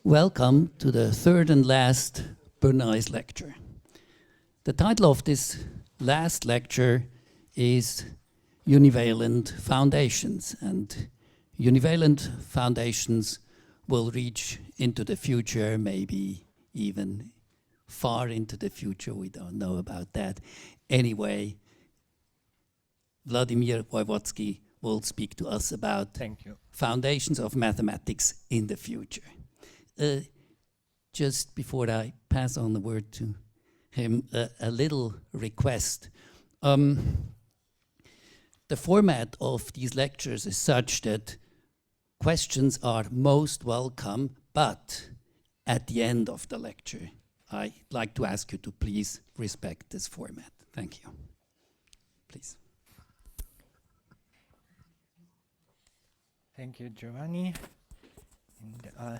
Welcome to the third and last Bernays lecture. The title of this last lecture is Univalent Foundations, and Univalent Foundations will reach into the future, maybe even far into the future. We don't know about that. Anyway, Vladimir Voevodsky will speak to us about foundations of mathematics in the future. Just before I pass on the word to him, a little request. The format of these lectures is such that questions are most welcome, but at the end of the lecture, I'd like to ask you to please respect this format. Thank you. Please. Thank you, Giovanni. And,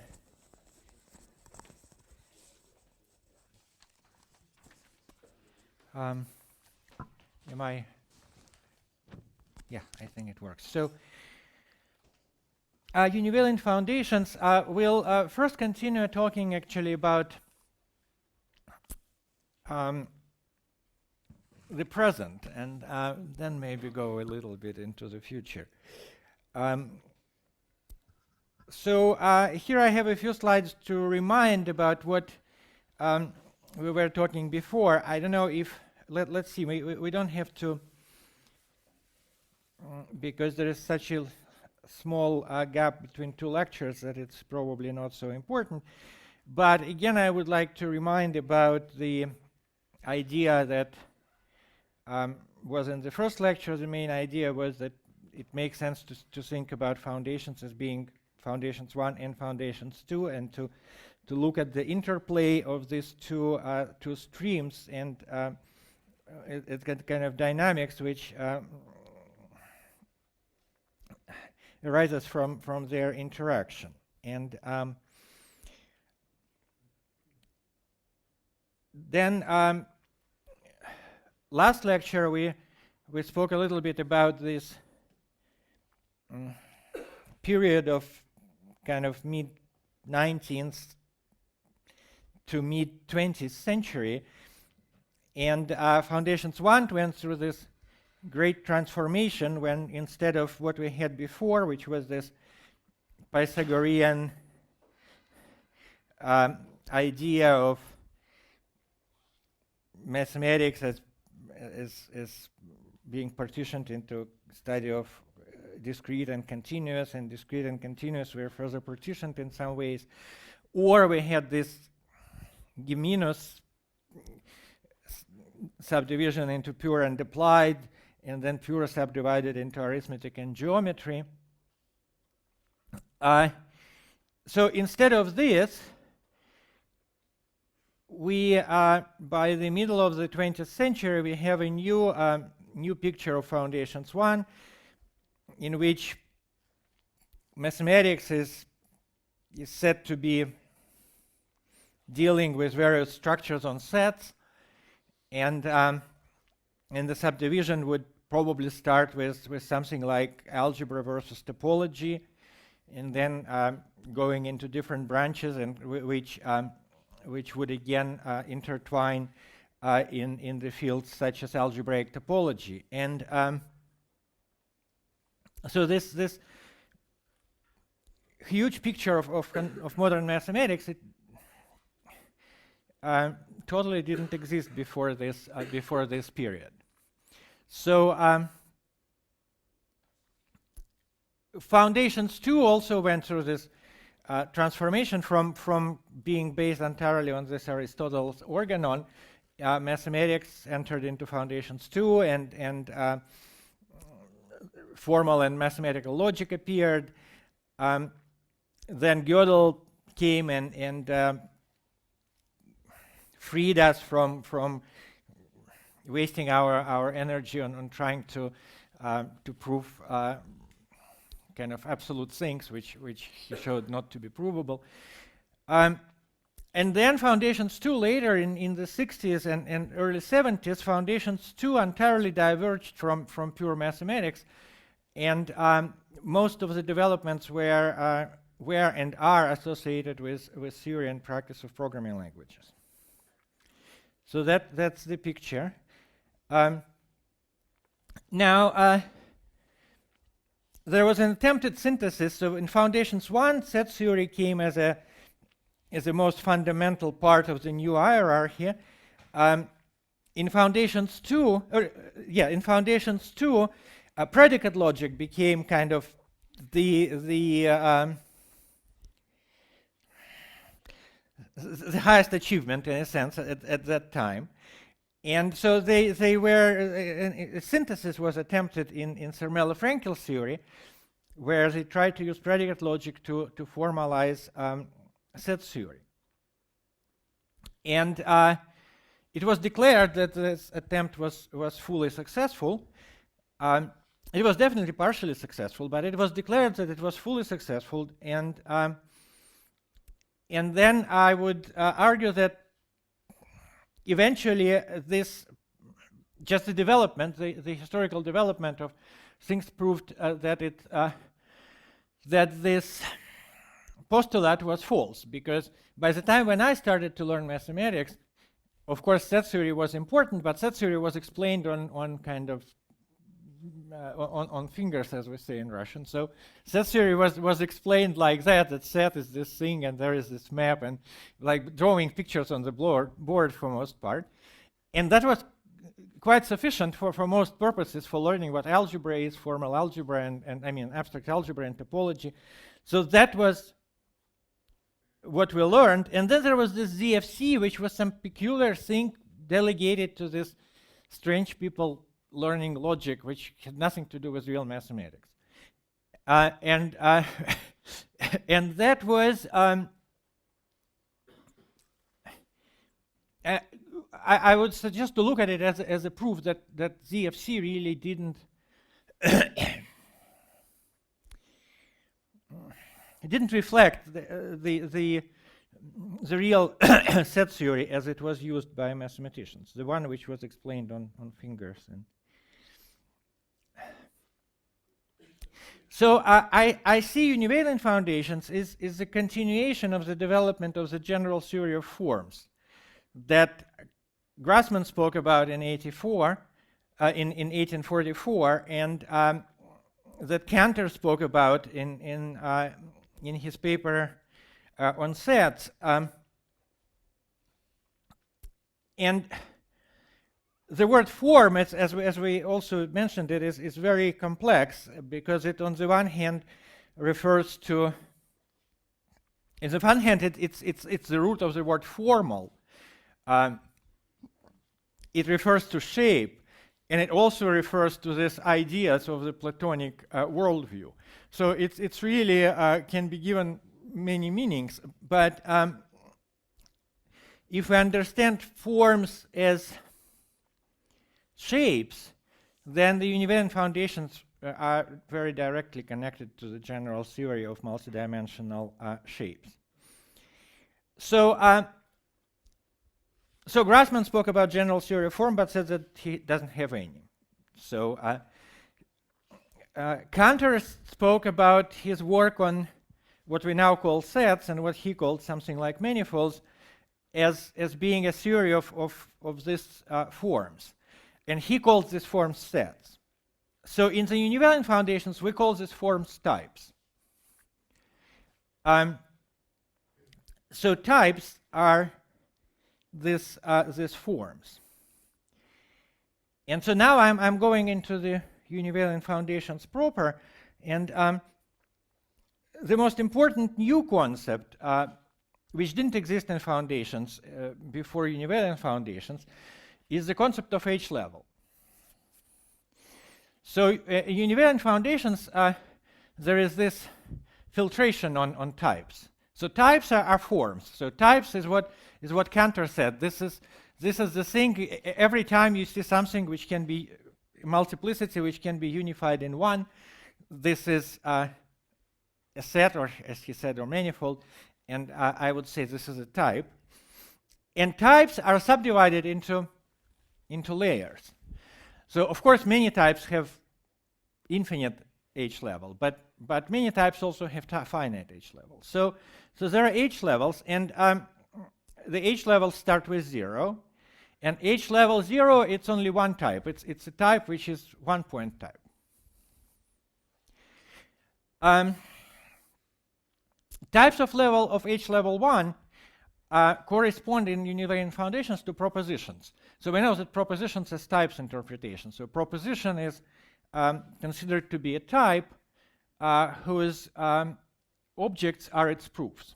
yeah, I think it works. So, Univalent Foundations, we'll first continue talking actually about the present, and then maybe go a little bit into the future. So here I have a few slides to remind about what we were talking before. I don't know if, let's see, we don't have to, because there is such a small gap between two lectures that it's probably not so important. But again, I would like to remind about the idea that was in the first lecture. The main idea was that it makes sense to think about foundations as being Foundations 1 and Foundations 2, and to look at the interplay of these two streams, and it's got kind of dynamics which arises from their interaction. And then last lecture we spoke a little bit about this period of kind of mid-19th to mid-20th century, and Foundations 1 went through this great transformation when, instead of what we had before, which was this Pythagorean idea of mathematics as being partitioned into study of discrete and continuous, and discrete and continuous were further partitioned in some ways, or we had this Gimenus subdivision into pure and applied, and then pure subdivided into arithmetic and geometry. So instead of this, we by the middle of the 20th century, we have a new picture of Foundations 1, in which mathematics is said to be dealing with various structures on sets, and the subdivision would probably start with something like algebra versus topology, and then going into different branches, and which would again intertwine in the fields such as algebraic topology. And so this huge picture of modern mathematics, it totally didn't exist before this period. So Foundations 2 also went through this transformation from being based entirely on this Aristotle's organon. Mathematics entered into Foundations 2, and formal and mathematical logic appeared. Then Gödel came and freed us from wasting our energy on trying to prove kind of absolute things, which he showed not to be provable. And then Foundations 2 later in the 60s and early 70s, Foundations 2 entirely diverged from pure mathematics, and most of the developments were were and are associated with theory and practice of programming languages. So that's the picture. Now, there was an attempted synthesis. So in Foundations 1, set theory came as a most fundamental part of the new hierarchy. In Foundations 2, predicate logic became kind of the highest achievement in a sense at that time. And so they were, a synthesis was attempted in Zermelo-Fraenkel's theory, where they tried to use predicate logic to formalize set theory. And it was declared that this attempt was fully successful. It was definitely partially successful, but it was declared that it was fully successful. And then I would argue that eventually this, just the development, the historical development of things proved that this postulate was false, because by the time when I started to learn mathematics, of course set theory was important, but set theory was explained on kind of on fingers, as we say in Russian. So set theory was explained like that set is this thing and there is this map, and like drawing pictures on the board for most part. And that was quite sufficient for most purposes, for learning what algebra is, formal algebra, and I mean abstract algebra and topology. So that was what we learned. And then there was this ZFC, which was some peculiar thing delegated to this strange people learning logic, which had nothing to do with real mathematics. And that was, I would suggest to look at it as a proof that ZFC really didn't it didn't reflect the real set theory as it was used by mathematicians, the one which was explained on fingers. And so I see Univalent Foundations is a continuation of the development of the general theory of forms that Grassmann spoke about in 1844, and that Cantor spoke about in his paper on sets. And the word form, as we also mentioned, it is very complex, because it on the one hand refers to, it's the root of the word formal. It refers to shape, and it also refers to these ideas of the Platonic worldview. So it's really can be given many meanings. But if we understand forms as shapes, then the Univalent Foundations are very directly connected to the general theory of multidimensional shapes. So Grassmann spoke about general theory of form, but said that he doesn't have any. So Cantor spoke about his work on what we now call sets, and what he called something like manifolds, as being a theory of these forms. And he calls these forms sets. So in the Univalent Foundations, we call these forms types. So types are these forms. And so now I'm going into the Univalent Foundations proper, and the most important new concept, which didn't exist in Foundations before Univalent Foundations, is the concept of H-level. So Univalent Foundations, there is this filtration on types. So types are forms. So types is what Cantor said. This is the thing. Every time you see something which can be multiplicity, which can be unified in one, this is a set, or as he said, or manifold. And I would say this is a type. And types are subdivided into layers. So of course many types have infinite H level, but many types also have finite H levels. So there are H levels, and the H levels start with 0, and H level 0, it's only one type. It's a type which is one-point type. Types of level of H level 1 correspond in univalent foundations to propositions. So we know that propositions as types interpretation. So proposition is considered to be a type whose objects are its proofs.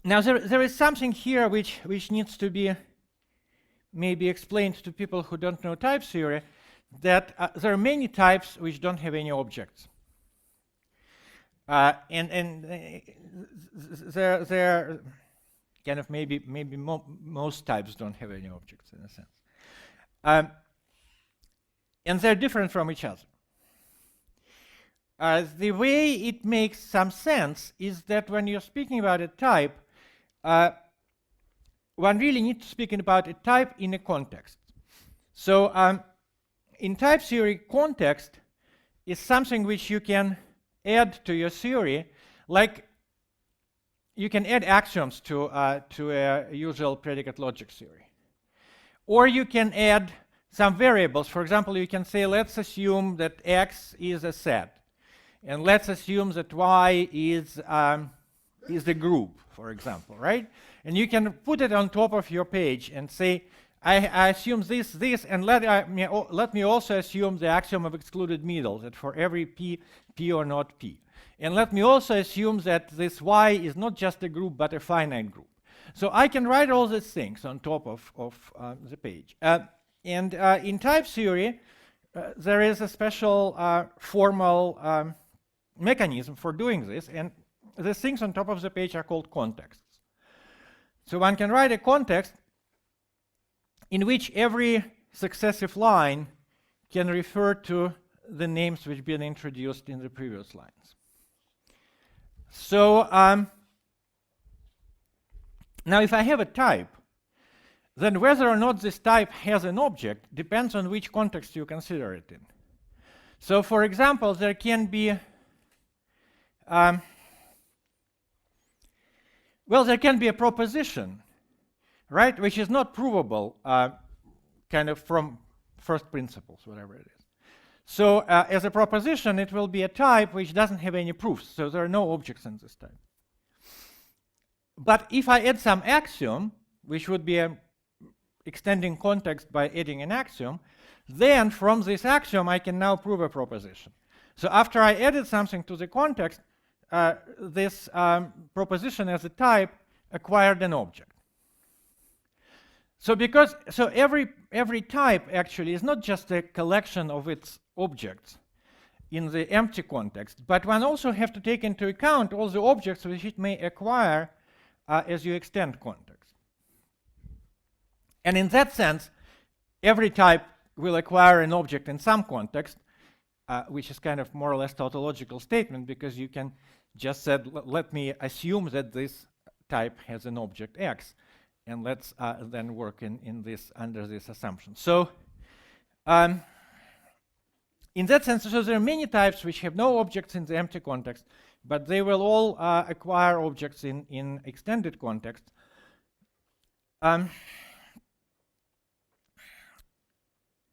Now there is something here which needs to be maybe explained to people who don't know type theory, that there are many types which don't have any objects. And they're kind of maybe most types don't have any objects in a sense. And they're different from each other. The way it makes some sense is that when you're speaking about a type, one really needs to speak about a type in a context. So in type theory, context is something which you can add to your theory, like you can add axioms to a usual predicate logic theory. Or you can add some variables. For example, you can say, let's assume that X is a set, and let's assume that Y is a group, for example, right? And you can put it on top of your page and say, I assume this, and let me also assume the axiom of excluded middle, that for every P or not P. And let me also assume that this Y is not just a group, but a finite group. So I can write all these things on top of the page. And in type theory, there is a special formal mechanism for doing this, and the things on top of the page are called contexts. So one can write a context in which every successive line can refer to the names which have been introduced in the previous lines. So now if I have a type, then whether or not this type has an object depends on which context you consider it in. So for example, there can be there can be a proposition, right, which is not provable kind of from first principles, whatever it is. So as a proposition, it will be a type which doesn't have any proofs, so there are no objects in this type. But if I add some axiom, which would be a extending context by adding an axiom, then from this axiom I can now prove a proposition. So after I added something to the context, this proposition as a type acquired an object. So every type actually is not just a collection of its objects in the empty context, but one also has to take into account all the objects which it may acquire as you extend context. And in that sense, every type will acquire an object in some context, which is kind of more or less tautological statement, because you can just say, let me assume that this type has an object X, and let's then work in this under this assumption. So in that sense, so there are many types which have no objects in the empty context, but they will all acquire objects in extended context. And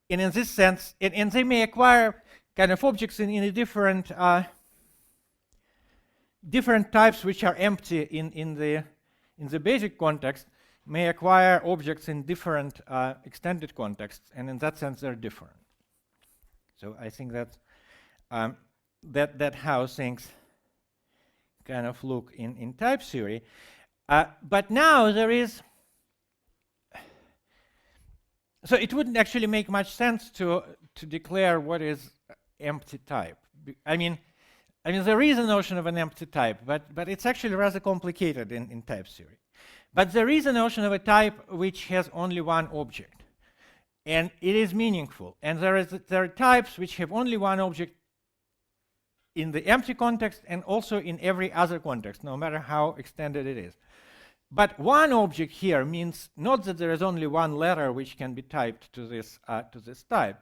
in this sense, and they may acquire kind of objects in a different types which are empty in the basic context may acquire objects in different extended contexts, and in that sense they're different. So I think that's that how things kind of look in type theory. But now there is, so it wouldn't actually make much sense to declare what is empty type. I mean there is a notion of an empty type, but it's actually rather complicated in type theory. But there is a notion of a type which has only one object, and it is meaningful. And there are types which have only one object in the empty context and also in every other context, no matter how extended it is. But one object here means not that there is only one letter which can be typed to this type,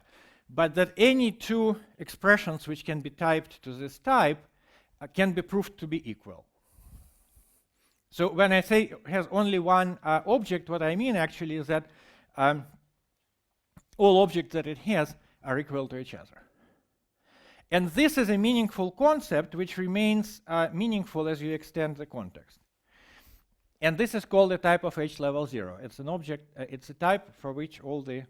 but that any two expressions which can be typed to this type can be proved to be equal. So when I say it has only one object, what I mean actually is that all objects that it has are equal to each other. And this is a meaningful concept which remains meaningful as you extend the context. And this is called a type of H level 0. It's an object. It's a type for which all the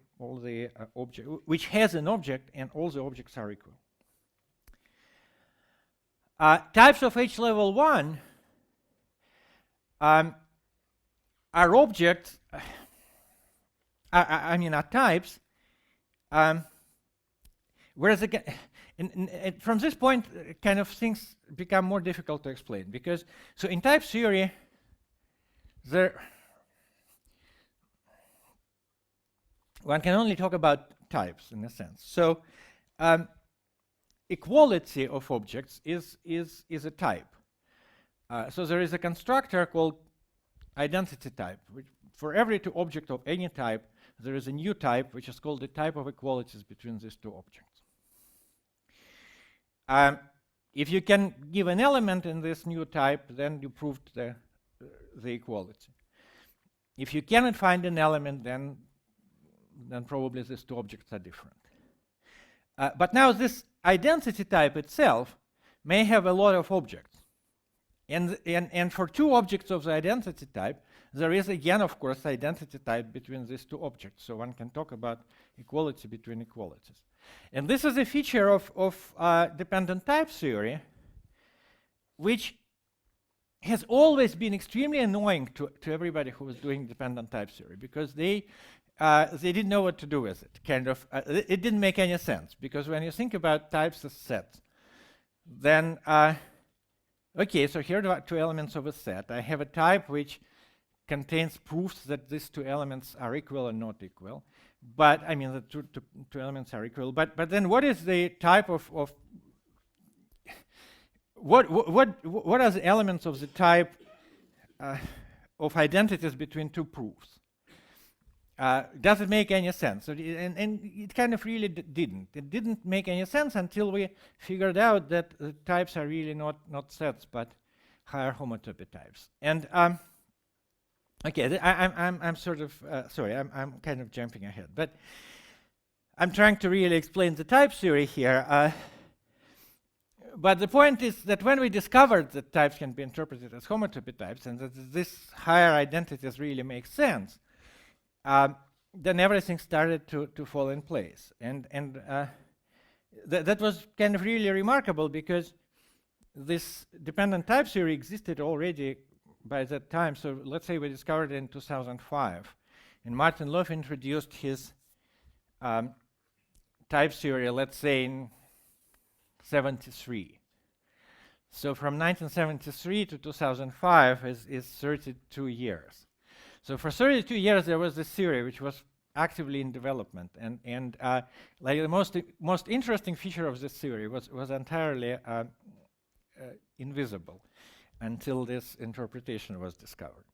object which has an object and all the objects are equal. Types of H level 1 are objects. Are types. Whereas again, from this point, kind of things become more difficult to explain, because so in type theory, one can only talk about types in a sense. So equality of objects is a type. So there is a constructor called identity type, which for every two objects of any type, there is a new type, which is called the type of equalities between these two objects. If you can give an element in this new type, then you proved the equality. If you cannot find an element, then probably these two objects are different. But now this identity type itself may have a lot of objects. And for two objects of the identity type, there is again, of course, identity type between these two objects. So one can talk about equality between equalities. And this is a feature of dependent type theory, which has always been extremely annoying to everybody who was doing dependent type theory, because they didn't know what to do with it. It didn't make any sense, because when you think about types as sets, then okay, so here are two elements of a set. I have a type which contains proofs that these two elements are equal or not equal. But I mean, the two elements are equal. But then, what is the type of what are the elements of the type of identities between two proofs? Does it make any sense? And it kind of really didn't. It didn't make any sense until we figured out that the types are really not sets, but higher homotopy types. And okay, I'm sort of sorry. I'm kind of jumping ahead, but I'm trying to really explain the type theory here. But the point is that when we discovered that types can be interpreted as homotopy types, and that this higher identities really make sense, then everything started to fall in place. And that was kind of really remarkable, because this dependent type theory existed already by that time. So let's say we discovered it in 2005. And Martin Löf introduced his type theory, let's say, in 1973. So from 1973 to 2005 is 32 years. So for 32 years there was this theory which was actively in development, and like the most interesting feature of this theory was entirely invisible until this interpretation was discovered.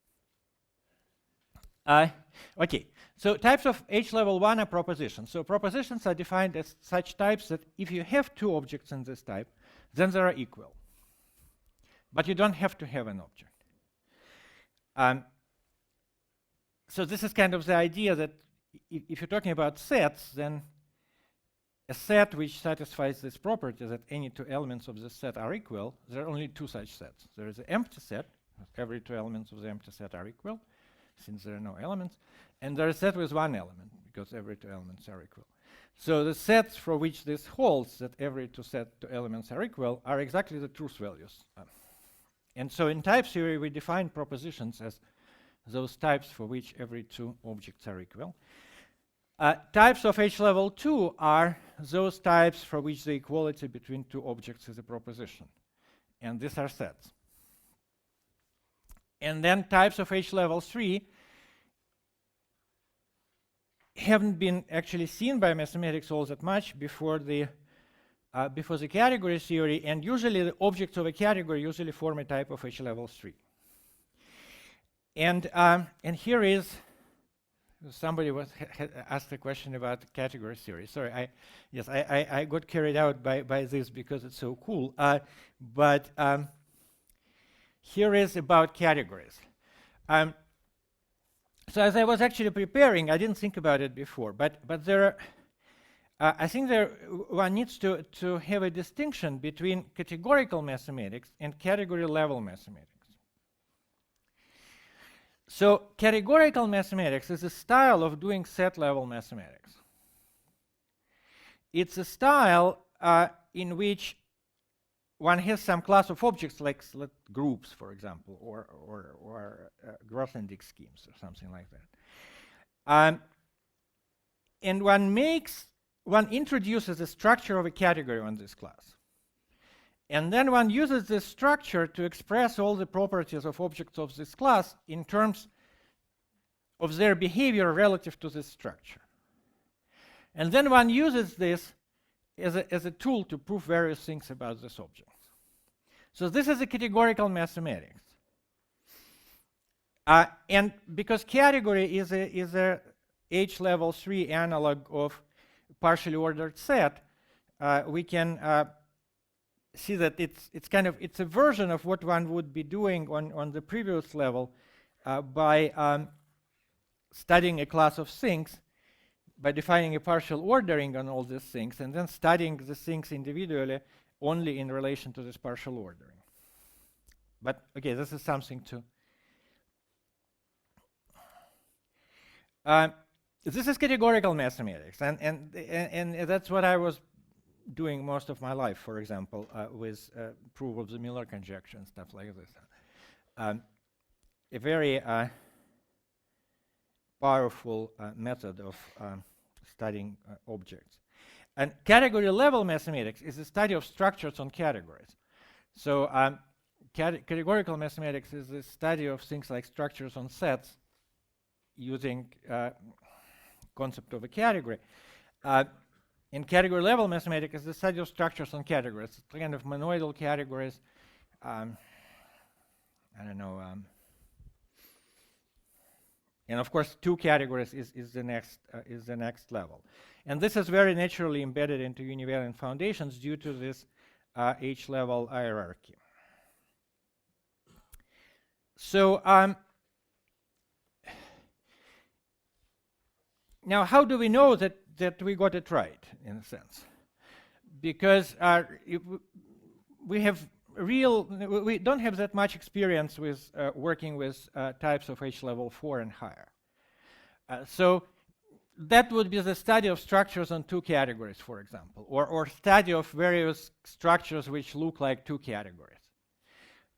Okay, so types of H level 1 are propositions. So propositions are defined as such types that if you have two objects in this type, then they are equal. But you don't have to have an object. So this is kind of the idea that if you're talking about sets, then a set which satisfies this property that any two elements of the set are equal, there are only two such sets. There is an empty set, every two elements of the empty set are equal, since there are no elements, and there is a set with one element, because every two elements are equal. So the sets for which this holds, that every two elements are equal, are exactly the truth values. And so in type theory, we define propositions as those types for which every two objects are equal. Types of H level 2 are those types for which the equality between two objects is a proposition. And these are sets. And then types of H level 3 haven't been actually seen by mathematics all that much before the category theory, and usually the objects of a category usually form a type of H level 3. And here is somebody had asked a question about category theory. Sorry, I got carried out by this because it's so cool. But here is about categories. So as I was actually preparing, I didn't think about it before, but there are, I think one needs to have a distinction between categorical mathematics and category level mathematics. So categorical mathematics is a style of doing set level mathematics. It's a style in which one has some class of objects like groups, for example, or gross index schemes or something like that. And one introduces a structure of a category on this class. And then one uses this structure to express all the properties of objects of this class in terms of their behavior relative to this structure. And then one uses this as a tool to prove various things about this object. So this is a categorical mathematics. And because category is a H level 3 analog of partially ordered set, we can see that it's a version of what one would be doing on the previous level by studying a class of things, by defining a partial ordering on all these things, and then studying the things individually only in relation to this partial ordering. But okay, this is something to this is categorical mathematics, and that's what I was doing most of my life, for example, with proof of the Miller conjecture and stuff like this. A very powerful method of studying objects. And category level mathematics is the study of structures on categories. So categorical mathematics is the study of things like structures on sets using concept of a category. In category level mathematics is the study of structures on categories, kind of monoidal categories. I don't know. And of course, two categories is the next level. And this is very naturally embedded into Univalent Foundations due to this H level hierarchy. So now, how do we know that we got it right, in a sense? Because we don't have that much experience with working with types of H level 4 and higher. So that would be the study of structures on two categories, for example, or study of various structures which look like two categories.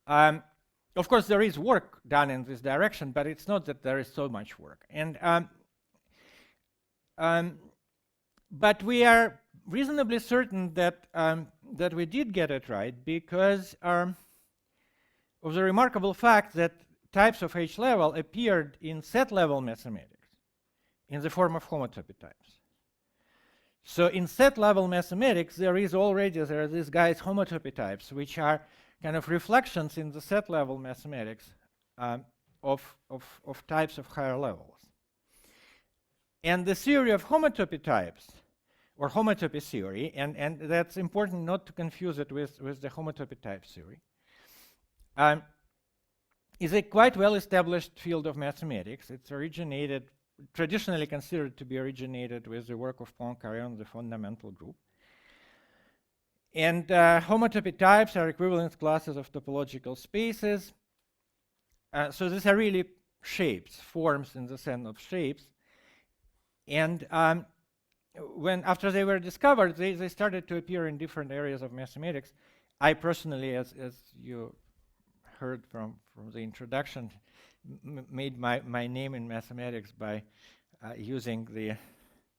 Of course, there is work done in this direction, but it's not that there is so much work. And but we are reasonably certain that that we did get it right because of the remarkable fact that types of H level appeared in set level mathematics in the form of homotopy types. So in set level mathematics, there are these guys homotopy types, which are kind of reflections in the set level mathematics of types of higher levels. And the theory of homotopy types, or homotopy theory, and that's important not to confuse it with the homotopy type theory, is a quite well-established field of mathematics. It's traditionally considered to be originated with the work of Poincaré on the fundamental group. And homotopy types are equivalent classes of topological spaces. So these are really shapes, forms in the sense of shapes. And after they were discovered, they started to appear in different areas of mathematics. I personally, as you heard from the introduction, made my name in mathematics by using the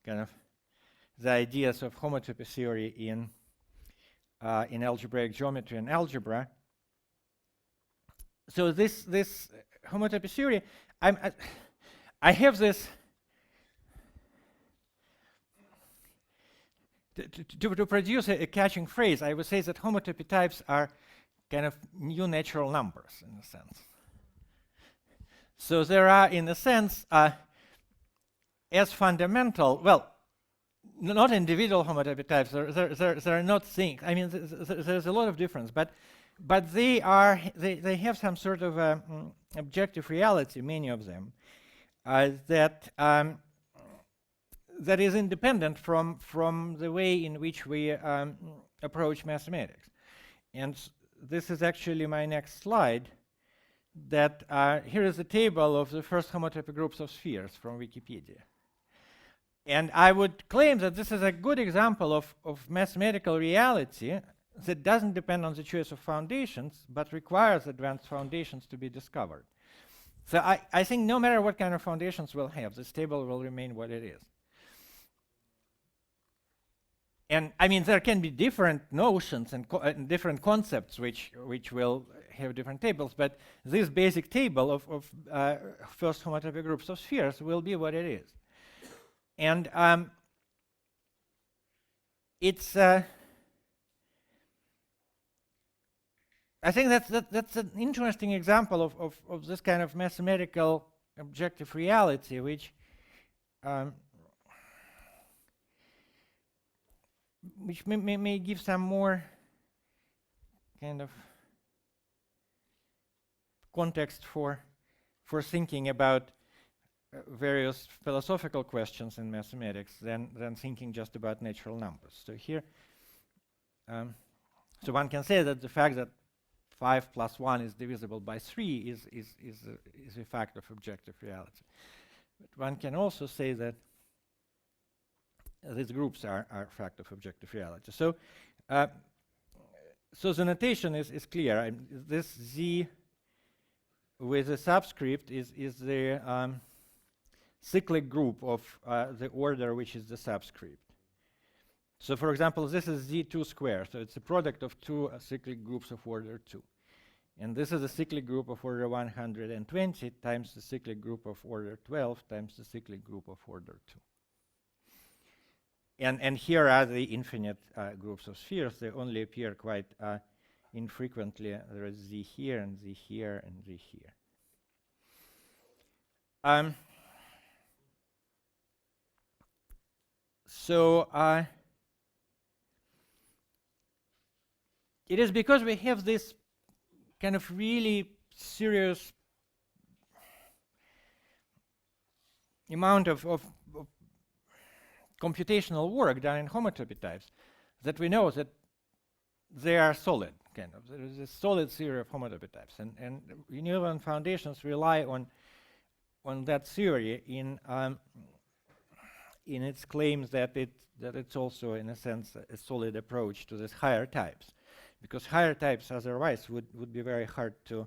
kind of the ideas of homotopy theory in algebraic geometry and algebra. So this homotopy theory, I have this. To produce a catching phrase, I would say that homotopy types are kind of new natural numbers in a sense. So there are, in a sense, as fundamental, well, not individual homotypic types. There are not things. I mean, there's a lot of difference, but they have some sort of objective reality. Many of them that is independent from the way in which we approach mathematics. And this is actually my next slide. That here is a table of the first homotypic groups of spheres from Wikipedia. And I would claim that this is a good example of mathematical reality that doesn't depend on the choice of foundations, but requires advanced foundations to be discovered. So I think no matter what kind of foundations we'll have, this table will remain what it is. And I mean, there can be different notions and different concepts which will have different tables, but this basic table of first homotypic groups of spheres will be what it is. And it's I think that's an interesting example of this kind of mathematical objective reality, which may give some more kind of context for thinking about various philosophical questions in mathematics than thinking just about natural numbers. So here, so one can say that the fact that 5 plus 1 is divisible by 3 is a fact of objective reality. But one can also say that these groups are a fact of objective reality. So, so the notation is clear. This Z with a subscript is the cyclic group of the order which is the subscript. So for example, this is Z2 squared, so it's a product of two cyclic groups of order 2. And this is a cyclic group of order 120 times the cyclic group of order 12 times the cyclic group of order 2. And here are the infinite groups of spheres. They only appear quite infrequently. There is Z here and Z here and Z here. So it is because we have this kind of really serious amount of computational work done in homotopy types that we know that they are solid, kind of. There is a solid theory of homotopy types, and Univalent Foundations rely on that theory in its claims that it's also, in a sense, a solid approach to these higher types, because higher types otherwise would be very hard to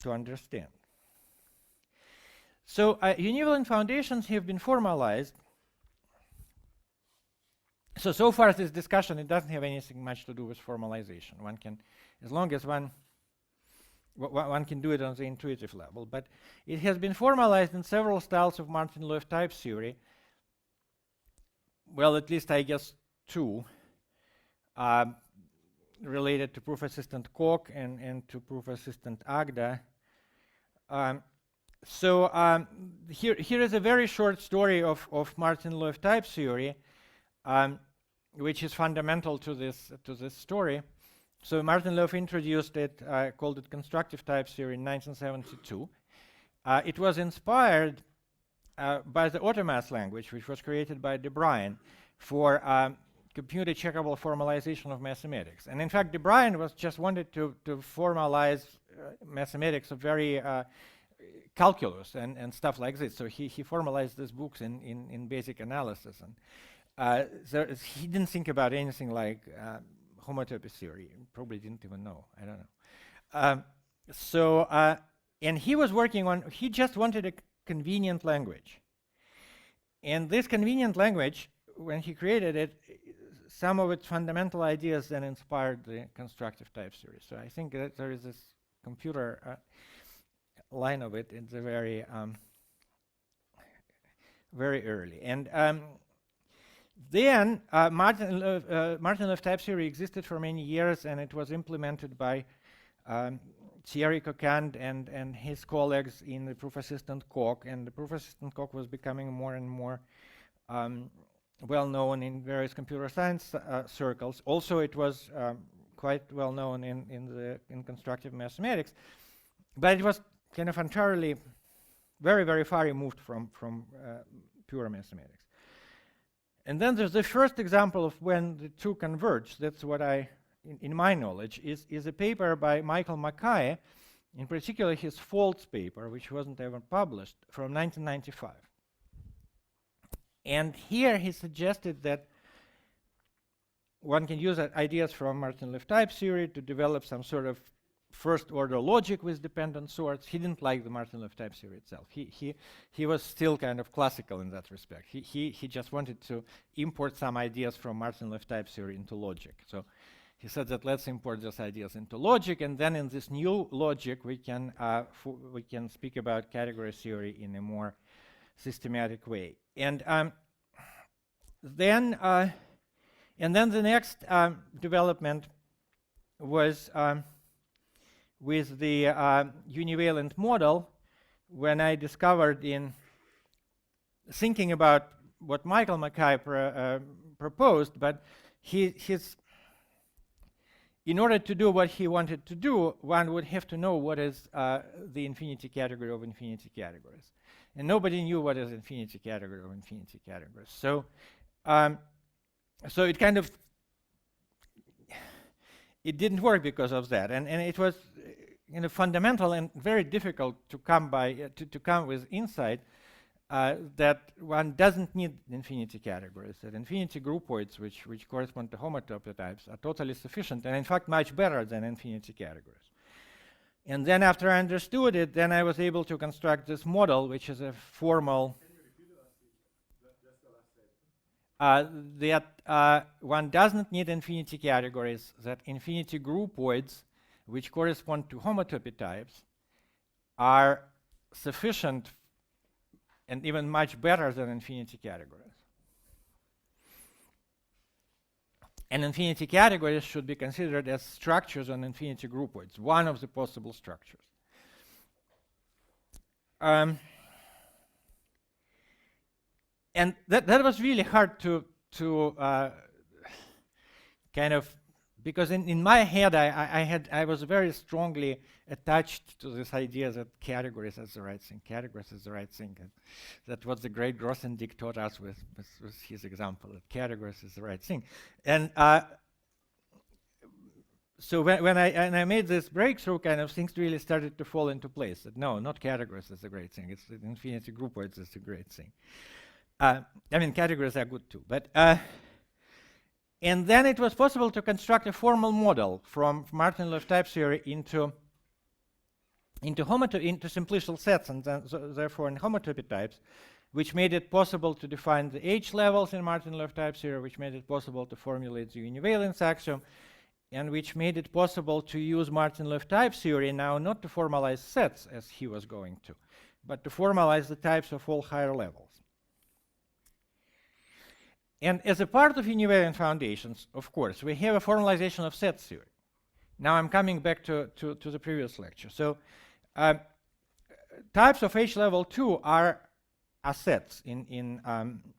understand. So Univalent Foundations have been formalized. So far this discussion, it doesn't have anything much to do with formalization. One can, as long as one can do it on the intuitive level, but it has been formalized in several styles of Martin-Löf type theory. Well, at least I guess two, related to proof assistant Koch and to proof assistant Agda. Here is a very short story of Martin-Löf type theory, which is fundamental to this story. So Martin-Löf introduced it, called it constructive type theory in 1972. It was inspired by the automath language, which was created by De Bruijn for computer checkable formalization of mathematics. And in fact, De Bruijn was just wanted to formalize mathematics of very calculus and stuff like this. So he formalized these books in basic analysis. And he didn't think about anything like homotopy theory. Probably didn't even know. I don't know. And he was working on, he just wanted a convenient language. And this convenient language, when he created it, some of its fundamental ideas then inspired the constructive type theory. So I think that there is this computer line of it in the very, very early. And then Martin-Löf type theory existed for many years, and it was implemented by Thierry Coquand and his colleagues in the proof assistant Coq, and the proof assistant Coq was becoming more and more well known in various computer science circles. Also, it was quite well known in constructive mathematics, but it was kind of entirely very, very far removed from pure mathematics. And then there's the first example of when the two converge. That's what in my knowledge, is a paper by Michael Mackay, in particular his faults paper, which wasn't ever published, from 1995. And here he suggested that one can use ideas from Martin-Liff type theory to develop some sort of first-order logic with dependent sorts. He didn't like the Martin-Liff type theory itself. He was still kind of classical in that respect. He just wanted to import some ideas from Martin-Liff type theory into logic. So he said that let's import these ideas into logic, and then in this new logic we can speak about category theory in a more systematic way. And then the next development was with the univalent model, when I discovered, in thinking about what Michael Mackay proposed, but in order to do what he wanted to do, one would have to know what is the infinity category of infinity categories. And nobody knew what is infinity category of infinity categories. So it kind of, it didn't work because of that. And it was fundamental and very difficult to come by, to come with insight that one doesn't need infinity categories, that infinity groupoids, which correspond to homotopy types, are totally sufficient, and in fact much better than infinity categories. And then after I understood it, then I was able to construct this model, which is a formal that one doesn't need infinity categories, that infinity groupoids, which correspond to homotopy types, are sufficient and even much better than infinity categories. And infinity categories should be considered as structures on infinity groupoids, one of the possible structures. And that was really hard to kind of, because in my head I was very strongly attached to this idea that categories is the right thing, categories is the right thing. And that what the great Grothendieck taught us with his example, that categories is the right thing. And so when I made this breakthrough, kind of things really started to fall into place. That no, not categories is the great thing. It's infinity groupoids is the great thing. I mean, categories are good too, but and then it was possible to construct a formal model from Martin-Liff type theory into simplicial sets, and then therefore in homotopy types, which made it possible to define the H levels in Martin-Liff type theory, which made it possible to formulate the univalence axiom, and which made it possible to use Martin-Liff type theory now not to formalize sets as he was going to, but to formalize the types of all higher levels. And as a part of Univalent Foundations, of course, we have a formalization of set theory. Now I'm coming back to the previous lecture. So types of H level 2 are sets in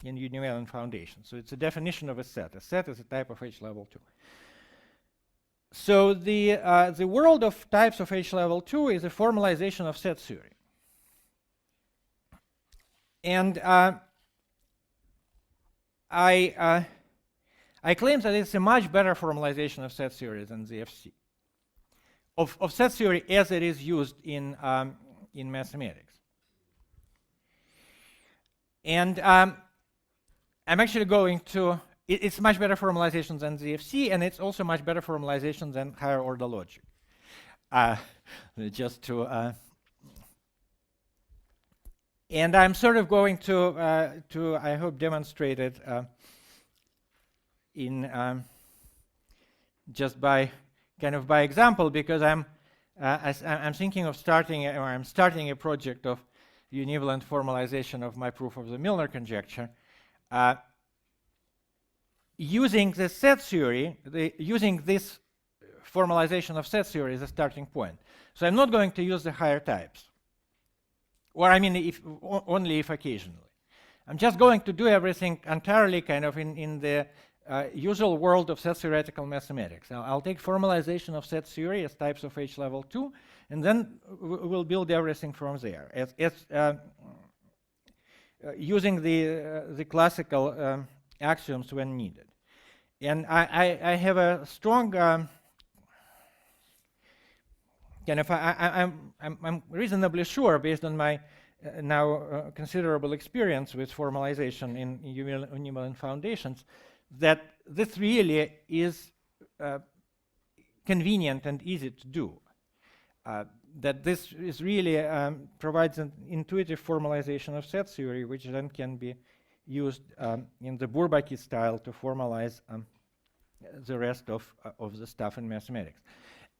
Univalent Foundations. So it's a definition of a set. A set is a type of H level 2. So the world of types of H level 2 is a formalization of set theory. And I claim that it's a much better formalization of set theory than the FC, of set theory as it is used in mathematics. And I'm actually going to, it's much better formalization than the FC, and it's also much better formalization than higher order logic. Just to, and I'm sort of going to I hope, demonstrate it in just by kind of by example, because I'm thinking of starting, or I'm starting a project of univalent formalization of my proof of the Milnor conjecture, using the set theory, using this formalization of set theory as a starting point. So I'm not going to use the higher types, or I mean, only if occasionally. I'm just going to do everything entirely kind of in the usual world of set theoretical mathematics. I'll take formalization of set theory as types of H level 2, and then we'll build everything from there, using the classical axioms when needed. And I have a strong kind of I'm reasonably sure, based on my now considerable experience with formalization in Univalent Foundations, that this really is convenient and easy to do. That this is really provides an intuitive formalization of set theory, which then can be used in the Bourbaki style to formalize the rest of the stuff in mathematics.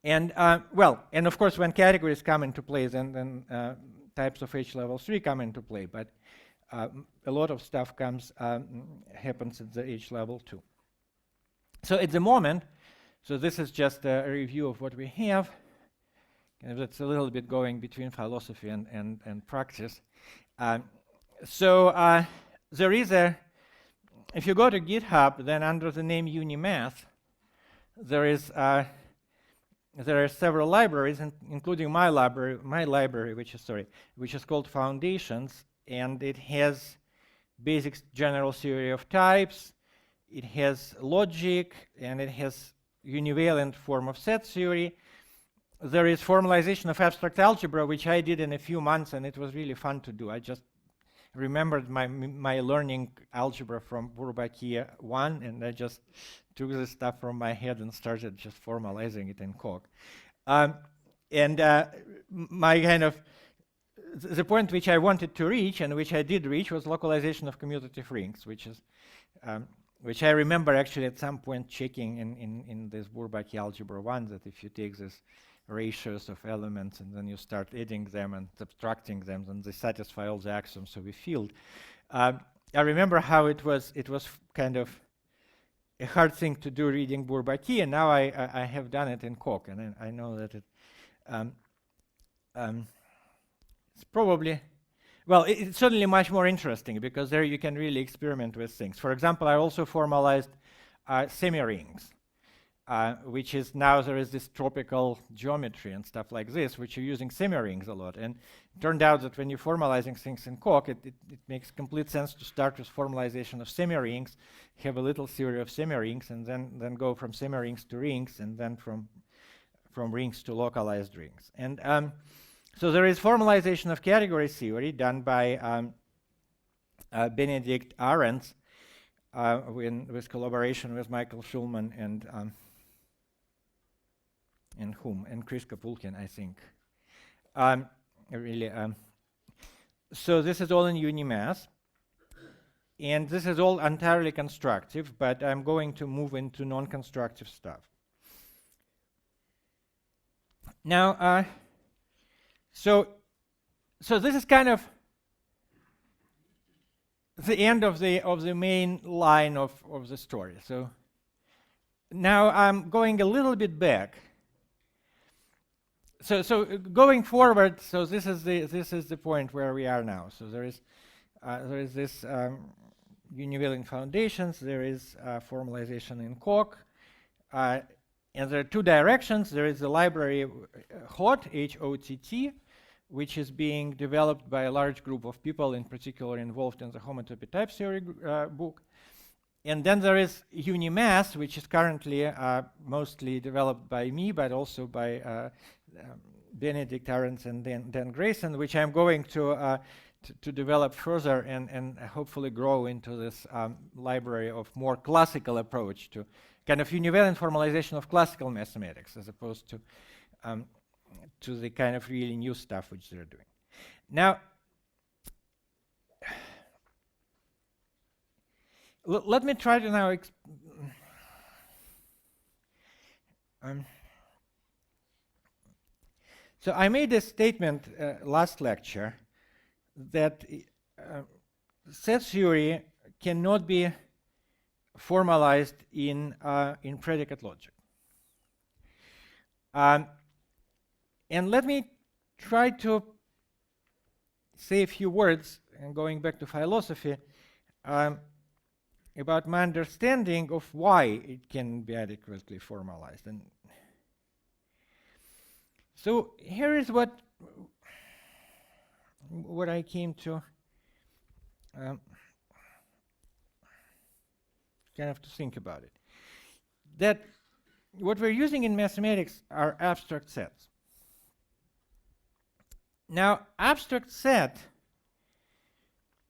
And well, and of course, when categories come into play, then types of H level 3 come into play, but a lot of stuff happens at the H level 2. So at the moment, so this is just a review of what we have. And it's a little bit going between philosophy and practice. So there is if you go to GitHub, then under the name Unimath, there are several libraries, including my library, which is called Foundations, and it has basic general theory of types, it has logic, and it has univalent form of set theory. There is formalization of abstract algebra, which I did in a few months, and it was really fun to do. I just remembered my learning algebra from Bourbaki 1, and I just took this stuff from my head and started just formalizing it in Coq. My kind of the point which I wanted to reach, and which I did reach, was localization of commutative rings, which I remember actually at some point checking in this Bourbaki algebra 1, that if you take this ratios of elements and then you start adding them and subtracting them, then they satisfy all the axioms of a field. I remember how it was kind of a hard thing to do reading Bourbaki, and now I have done it in Coq, and I know that it's probably, well, it's certainly much more interesting, because there you can really experiment with things. For example, I also formalized semi-rings. Which is now there is this tropical geometry and stuff like this, which you're using semi-rings a lot. And it turned out that when you're formalizing things in Coq, it makes complete sense to start with formalization of semi-rings, have a little theory of semi-rings, and then go from semi-rings to rings, and then from rings to localized rings. And so there is formalization of category theory done by Benedict Arendts with collaboration with Michael Schulman and Chris Kapulkin, I think. So this is all in Unimath, and this is all entirely constructive, but I'm going to move into non-constructive stuff. Now, so this is kind of the end of the main line of the story. So now I'm going a little bit back. So going forward, so this is the point where we are now. So there is this Univalent Foundations. There is formalization in Coq, and there are two directions. There is the library HOTT, H-O-T-T, which is being developed by a large group of people, in particular involved in the homotopy type theory book. And then there is Unimath, which is currently mostly developed by me, but also by Benedict Arendts and Dan Grayson, which I'm going to develop further and hopefully grow into this library of more classical approach to kind of univalent formalization of classical mathematics, as opposed to the kind of really new stuff which they're doing. Now, let me try to now so I made a statement last lecture that set theory cannot be formalized in predicate logic. And let me try to say a few words, and going back to philosophy, about my understanding of why it can be adequately formalized. And so here is what I came to kind of to think about it. That what we're using in mathematics are abstract sets. Now, abstract set,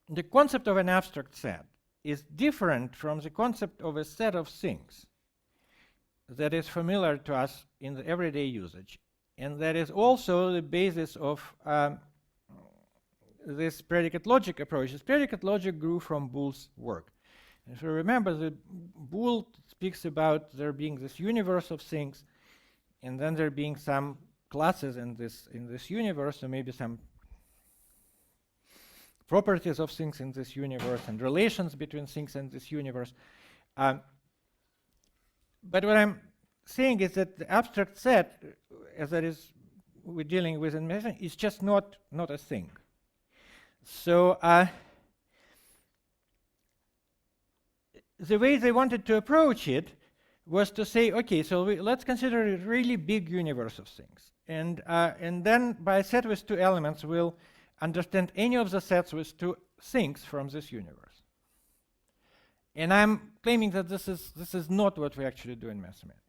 the concept of an abstract set is different from the concept of a set of things that is familiar to us in the everyday usage, and that is also the basis of this predicate logic approach. This predicate logic grew from Boole's work. If you remember, the Boole speaks about there being this universe of things, and then there being some classes in this universe, or maybe some properties of things in this universe and relations between things in this universe. But what I'm saying is that the abstract set, as that is we're dealing with in mathematics, is just not a thing. So the way they wanted to approach it was to say, okay, so let's consider a really big universe of things. And then by a set with two elements, we'll understand any of the sets with two things from this universe. And I'm claiming that this is not what we actually do in mathematics.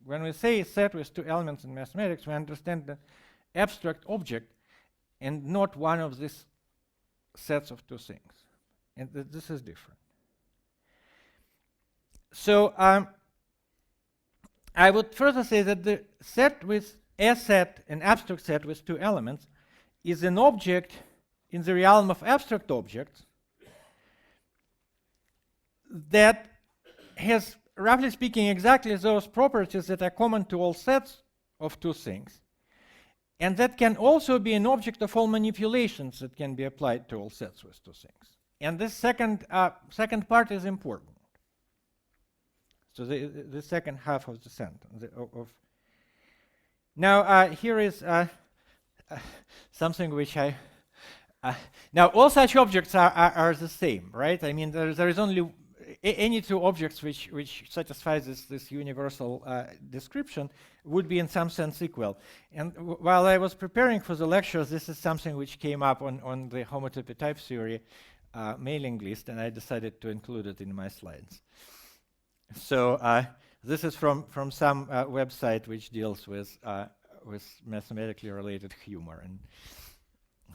When we say a set with two elements in mathematics, we understand the abstract object and not one of these sets of two things. And this is different. So I would further say that the set with a set, an abstract set with two elements, is an object in the realm of abstract objects that has, roughly speaking, exactly those properties that are common to all sets of two things, and that can also be an object of all manipulations that can be applied to all sets with two things. And this second part is important. So the second half of the sentence. Now here is something which now all such objects are the same, right? I mean, there is only any two objects which satisfy this universal description would be in some sense equal. And while I was preparing for the lectures, this is something which came up on the homotopy type theory mailing list, and I decided to include it in my slides. So this is from some website which deals with mathematically related humor. And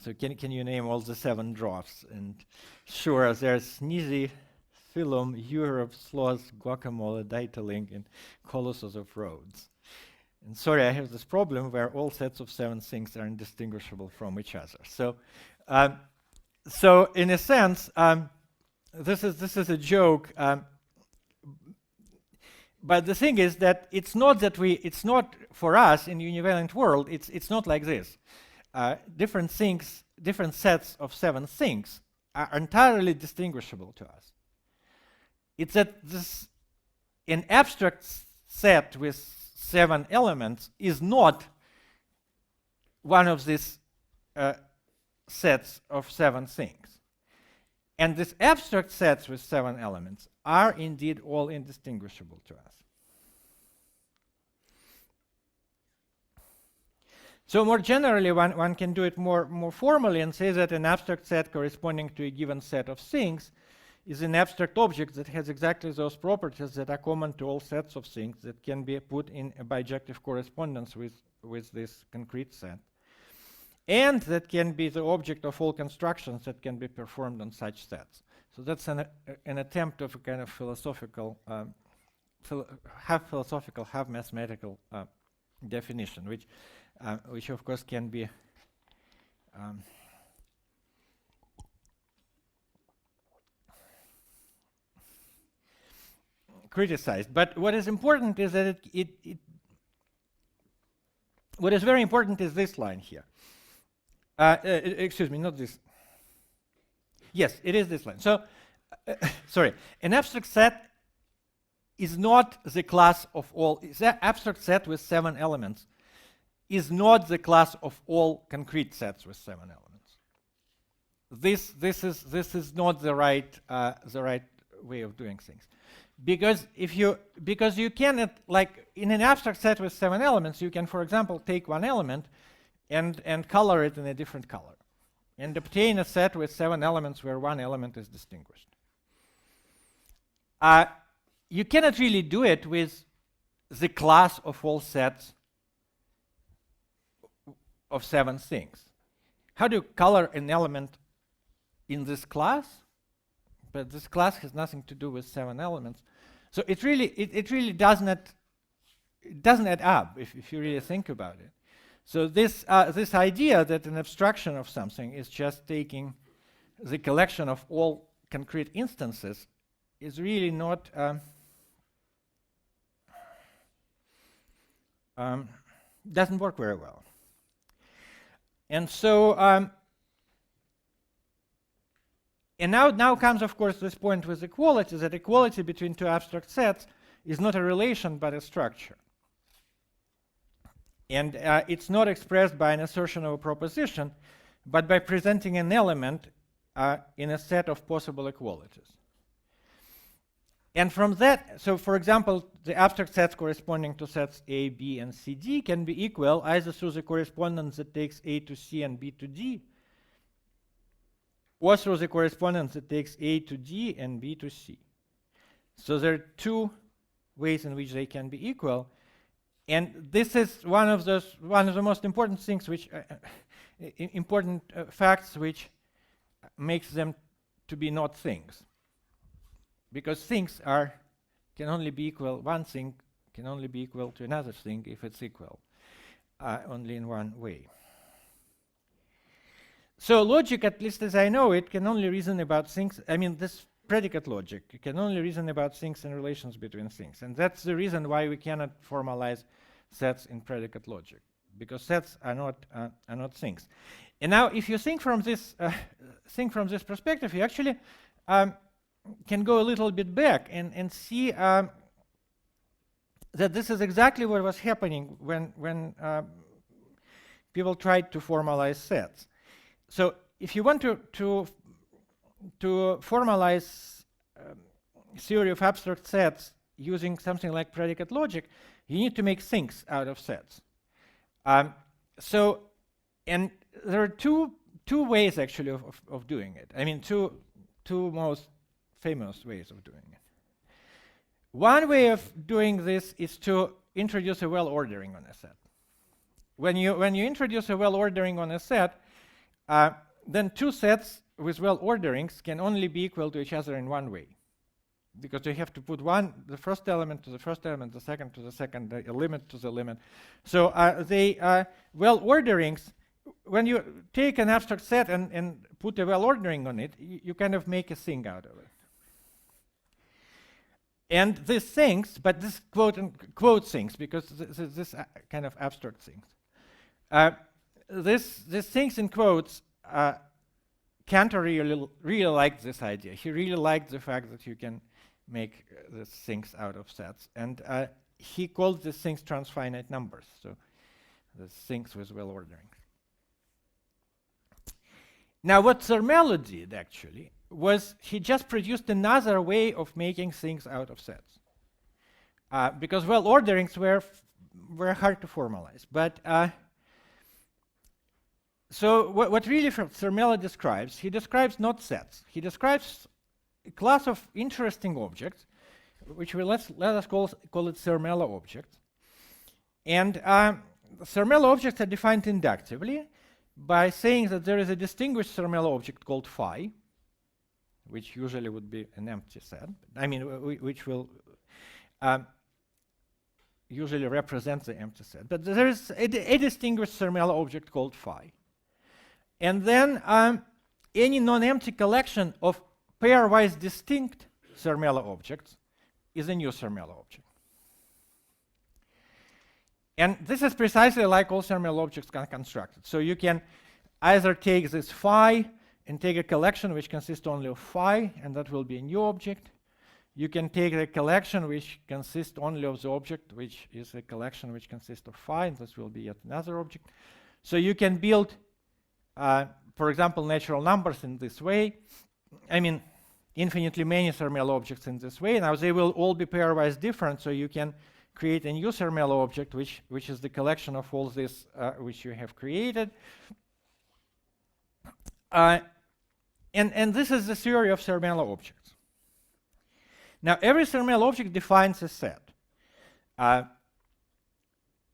so can you name all the 7 drafts? And sure, there's Sneezy, Phylum, Europe, Sloth, Guacamole, Dieterling, and Colossus of Rhodes. And sorry, I have this problem where all sets of 7 things are indistinguishable from each other. So so in a sense, this is a joke. But the thing is that it's not for us in univalent world, it's not like this. Different things, different sets of 7 things are entirely distinguishable to us. It's that an abstract set with 7 elements is not one of these sets of 7 things. And these abstract sets with 7 elements are indeed all indistinguishable to us. So more generally, one can do it more formally and say that an abstract set corresponding to a given set of things is an abstract object that has exactly those properties that are common to all sets of things that can be put in a bijective correspondence with this concrete set, and that can be the object of all constructions that can be performed on such sets. So that's an attempt of a kind of philosophical, half philosophical, half mathematical definition, which of course can be criticized. But what is important is that what is very important is this line here. Excuse me, not this. Yes, it is this line. So, sorry, an abstract set is not the class of all. It's an abstract set with 7 elements is not the class of all concrete sets with 7 elements. This is not the right way of doing things, because you cannot, like in an abstract set with 7 elements, you can, for example, take one element and color it in a different color and obtain a set with 7 elements where one element is distinguished. You cannot really do it with the class of all sets of 7 things. How do you color an element in this class? But this class has nothing to do with 7 elements. So it really doesn't add up if you really think about it. So this idea that an abstraction of something is just taking the collection of all concrete instances is really not doesn't work very well. And so and now comes, of course, this point with equality, that equality between two abstract sets is not a relation but a structure. And it's not expressed by an assertion of a proposition, but by presenting an element in a set of possible equalities. And from that, so for example, the abstract sets corresponding to sets A, B, and C, D can be equal either through the correspondence that takes A to C and B to D, or through the correspondence that takes A to D and B to C. So there are two ways in which they can be equal, and this is one of the most important things, which important facts which makes them to be not things, because things can only be equal. One thing can only be equal to another thing if it's equal, only in one way. So logic, at least as I know it, can only reason about things. I mean, this predicate logic, you can only reason about things and relations between things. And that's the reason why we cannot formalize sets in predicate logic, because sets are not things. And now, if you think from this perspective, you actually can go a little bit back and see that this is exactly what was happening when people tried to formalize sets. So if you want to formalize theory of abstract sets using something like predicate logic, you need to make things out of sets. And there are two ways actually of doing it. I mean, two most famous ways of doing it. One way of doing this is to introduce a well-ordering on a set. When you introduce a well-ordering on a set, then two sets with well-orderings can only be equal to each other in one way, because you have to put the first element to the first element, the second to the second, the limit to the limit. So well-orderings, when you take an abstract set and put a well-ordering on it, you kind of make a thing out of it. And these things, but this quote things, because this kind of abstract things. These things in quotes, Cantor really liked this idea. He really liked the fact that you can make these things out of sets. And he called these things transfinite numbers, so the things with well-ordering. Now, what Zermelo did, actually, was he just produced another way of making things out of sets. Because well-orderings were hard to formalize. But so what really Zermelo describes, he describes not sets. He describes a class of interesting objects, which let us call it Zermelo objects. And Zermelo objects are defined inductively by saying that there is a distinguished Zermelo object called phi, which usually would be an empty set. I mean, which will usually represent the empty set. But there is a distinguished Zermelo object called phi. And then any non-empty collection of pairwise distinct Zermelo objects is a new Zermelo object. And this is precisely like all Zermelo objects constructed. So you can either take this phi and take a collection which consists only of phi, and that will be a new object. You can take a collection which consists only of the object, which is a collection which consists of phi, and this will be yet another object. So you can build, for example, natural numbers in this way. I mean, infinitely many thermal objects in this way. Now they will all be pairwise different, so you can create a new thermal object, which is the collection of all this which you have created. And this is the theory of thermal objects. Now, every thermal object defines a set.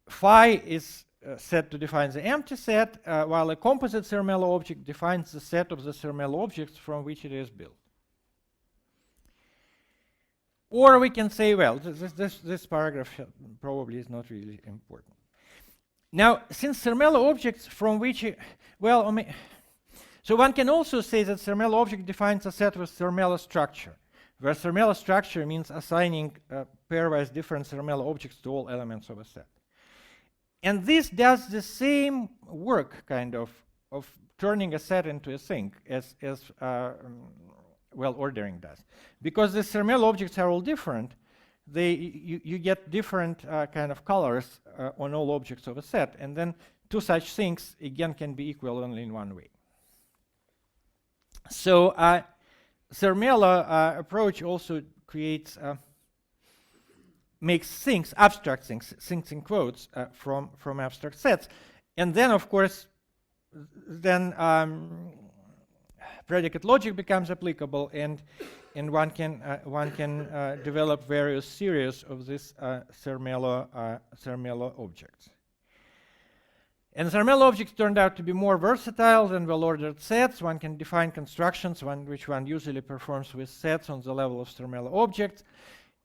Phi is set to define the empty set, while a composite thermal object defines the set of the thermal objects from which it is built. Or we can say, well, this paragraph probably is not really important. Now, since thermal objects from which, so one can also say that thermal object defines a set with thermal structure, where thermal structure means assigning pairwise different thermal objects to all elements of a set. And this does the same work, kind of turning a set into a thing as ordering does. Because the thermal objects are all different, you get different kind of colors on all objects of a set, and then two such things, again, can be equal only in one way. So thermal approach also creates, makes things, abstract things in quotes, from abstract sets. And then, of course, predicate logic becomes applicable, and one can develop various series of these thermal objects. And thermal objects turned out to be more versatile than well-ordered sets. One can define constructions which one usually performs with sets on the level of thermal objects,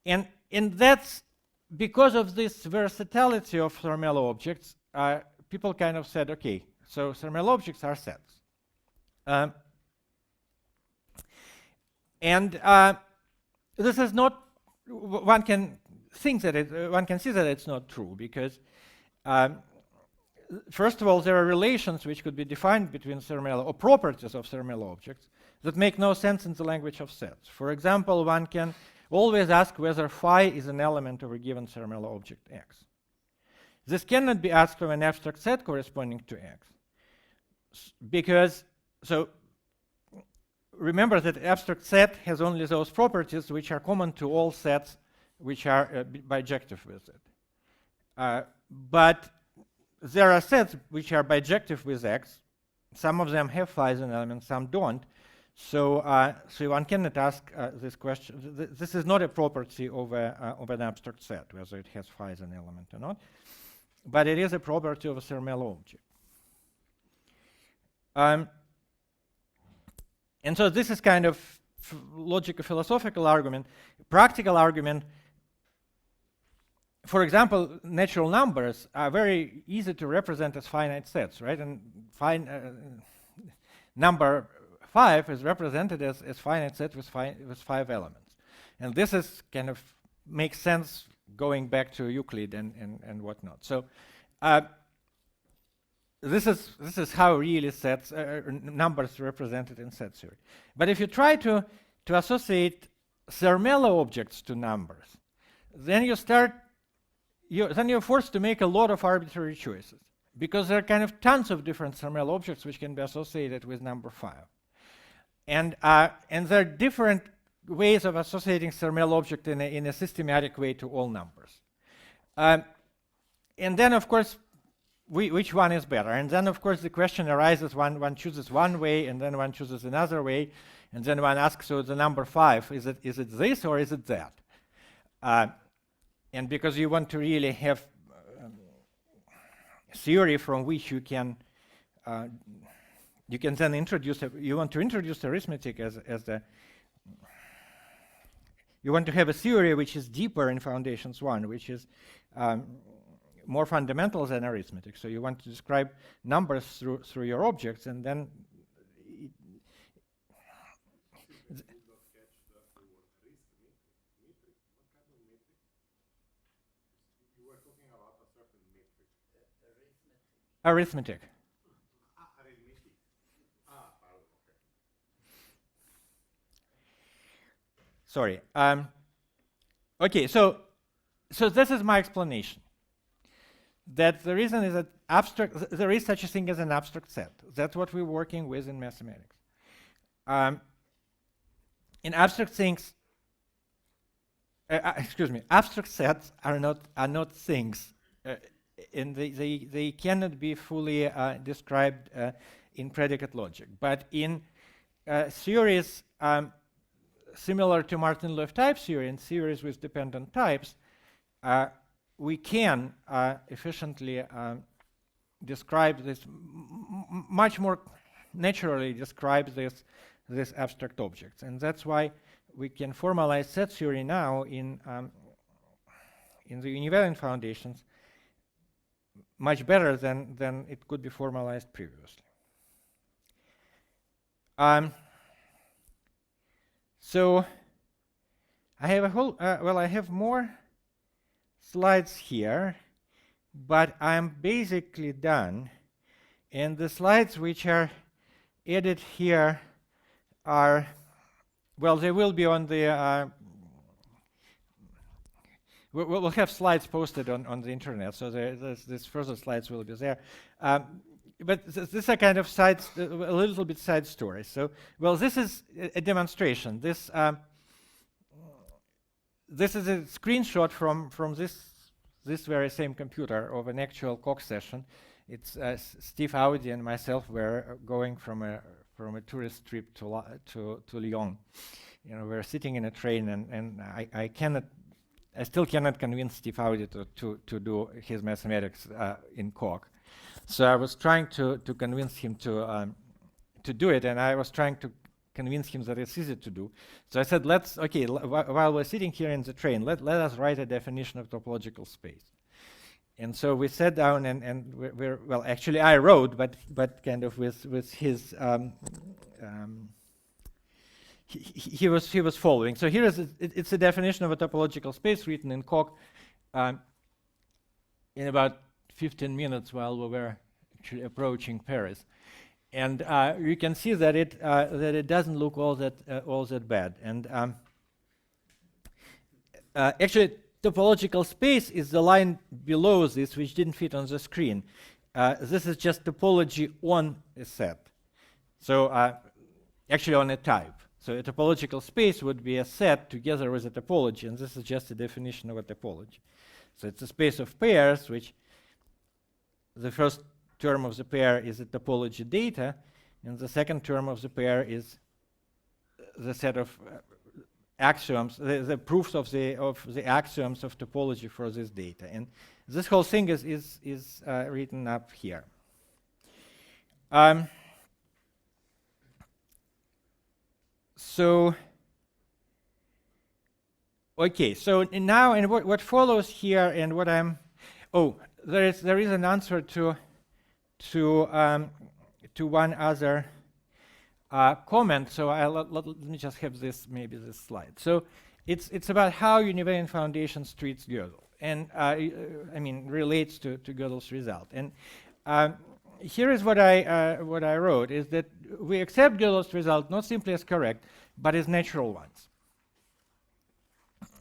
and that's because of this versatility of thermal objects. People kind of said, okay, so thermal objects are sets. And this is not, one can think that one can see that it's not true, because first of all, there are relations which could be defined between thermal, or properties of thermal objects, that make no sense in the language of sets. For example, one can always ask whether phi is an element of a given thermal object X. This cannot be asked of an abstract set corresponding to X, because, so remember that abstract set has only those properties which are common to all sets which are bijective with it. But there are sets which are bijective with X. Some of them have phi as an element, some don't. So one cannot ask this question. This is not a property of an abstract set, whether it has phi as an element or not, but it is a property of a thermal object. And so this is kind of logico-philosophical argument. Practical argument, for example, natural numbers are very easy to represent as finite sets, right? And number 5 is represented as finite set with 5 elements. And this is kind of makes sense going back to Euclid and whatnot. So this is how really sets numbers represented in set theory. But if you try to associate thermal objects to numbers, then you're forced to make a lot of arbitrary choices, because there are kind of tons of different thermal objects which can be associated with number 5. And there are different ways of associating thermal object in a systematic way to all numbers. And then, of course, which one is better? And then, of course, the question arises, one chooses one way, and then one chooses another way, and then one asks, so the number 5, is it this or is it that? And because you want to really have theory from which you can then introduce, you want to introduce arithmetic as you want to have a theory which is deeper in Foundations 1, which is more fundamental than arithmetic. So you want to describe numbers through your objects, and then arithmetic. Sorry. Okay, so this is my explanation. That the reason is that there is such a thing as an abstract set. That's what we're working with in mathematics. In abstract things, abstract sets are not things, and they cannot be fully described in predicate logic. But in theories similar to Martin-Löf type theory and theories with dependent types, we can efficiently describe this, much more naturally describe this abstract objects. And that's why we can formalize set theory now in the Univalent Foundations much better than it could be formalized previously. So I have a whole, I have more slides here, but I'm basically done. And the slides which are added here are, well, they will be on the, we'll have slides posted on the internet, so these further slides will be there. But this are kind of a little bit side stories. So, well, this is a demonstration. This is a screenshot from this very same computer of an actual Coq session. It's Steve Audi and myself were going from a tourist trip to Lyon. You know, we're sitting in a train, and I still cannot convince Steve Audi to do his mathematics in Coq. So I was trying to convince him to do it, and I was trying to convince him that it's easy to do. So I said, while we're sitting here in the train, let us write a definition of topological space. And so we sat down, and well, actually I wrote, but kind of with his, he was following. So here is it's a definition of a topological space written in Coq in about 15 minutes while we were actually approaching Paris. And you can see that it doesn't look all that bad. And actually, topological space is the line below this, which didn't fit on the screen. This is just topology on a set. So actually on a type. So a topological space would be a set together with a topology, and this is just a definition of a topology. So it's a space of pairs, which the first term of the pair is the topology data, and the second term of the pair is the set of axioms, the proofs of the axioms of topology for this data. And this whole thing is written up here. So now, and what follows here, and what I'm, there is an answer to one other comment. So let me just have this slide. So it's about how Univalent Foundations treats Gödel, and I mean relates to Gödel's result. And here is what I wrote, is that we accept Gödel's result not simply as correct, but as natural ones.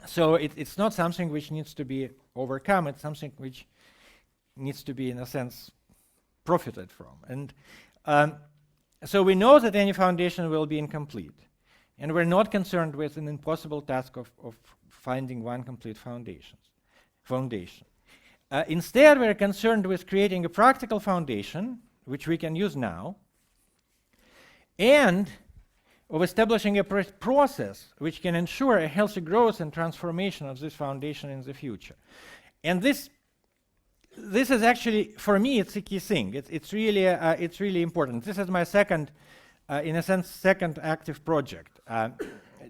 So it's not something which needs to be overcome. It's something which needs to be, in a sense, profited from. And so we know that any foundation will be incomplete, and we're not concerned with an impossible task of finding one complete foundation. Instead, we're concerned with creating a practical foundation, which we can use now, and of establishing a process which can ensure a healthy growth and transformation of this foundation in the future. And this is actually, for me, it's a key thing. It's really important. This is my second, in a sense, second active project,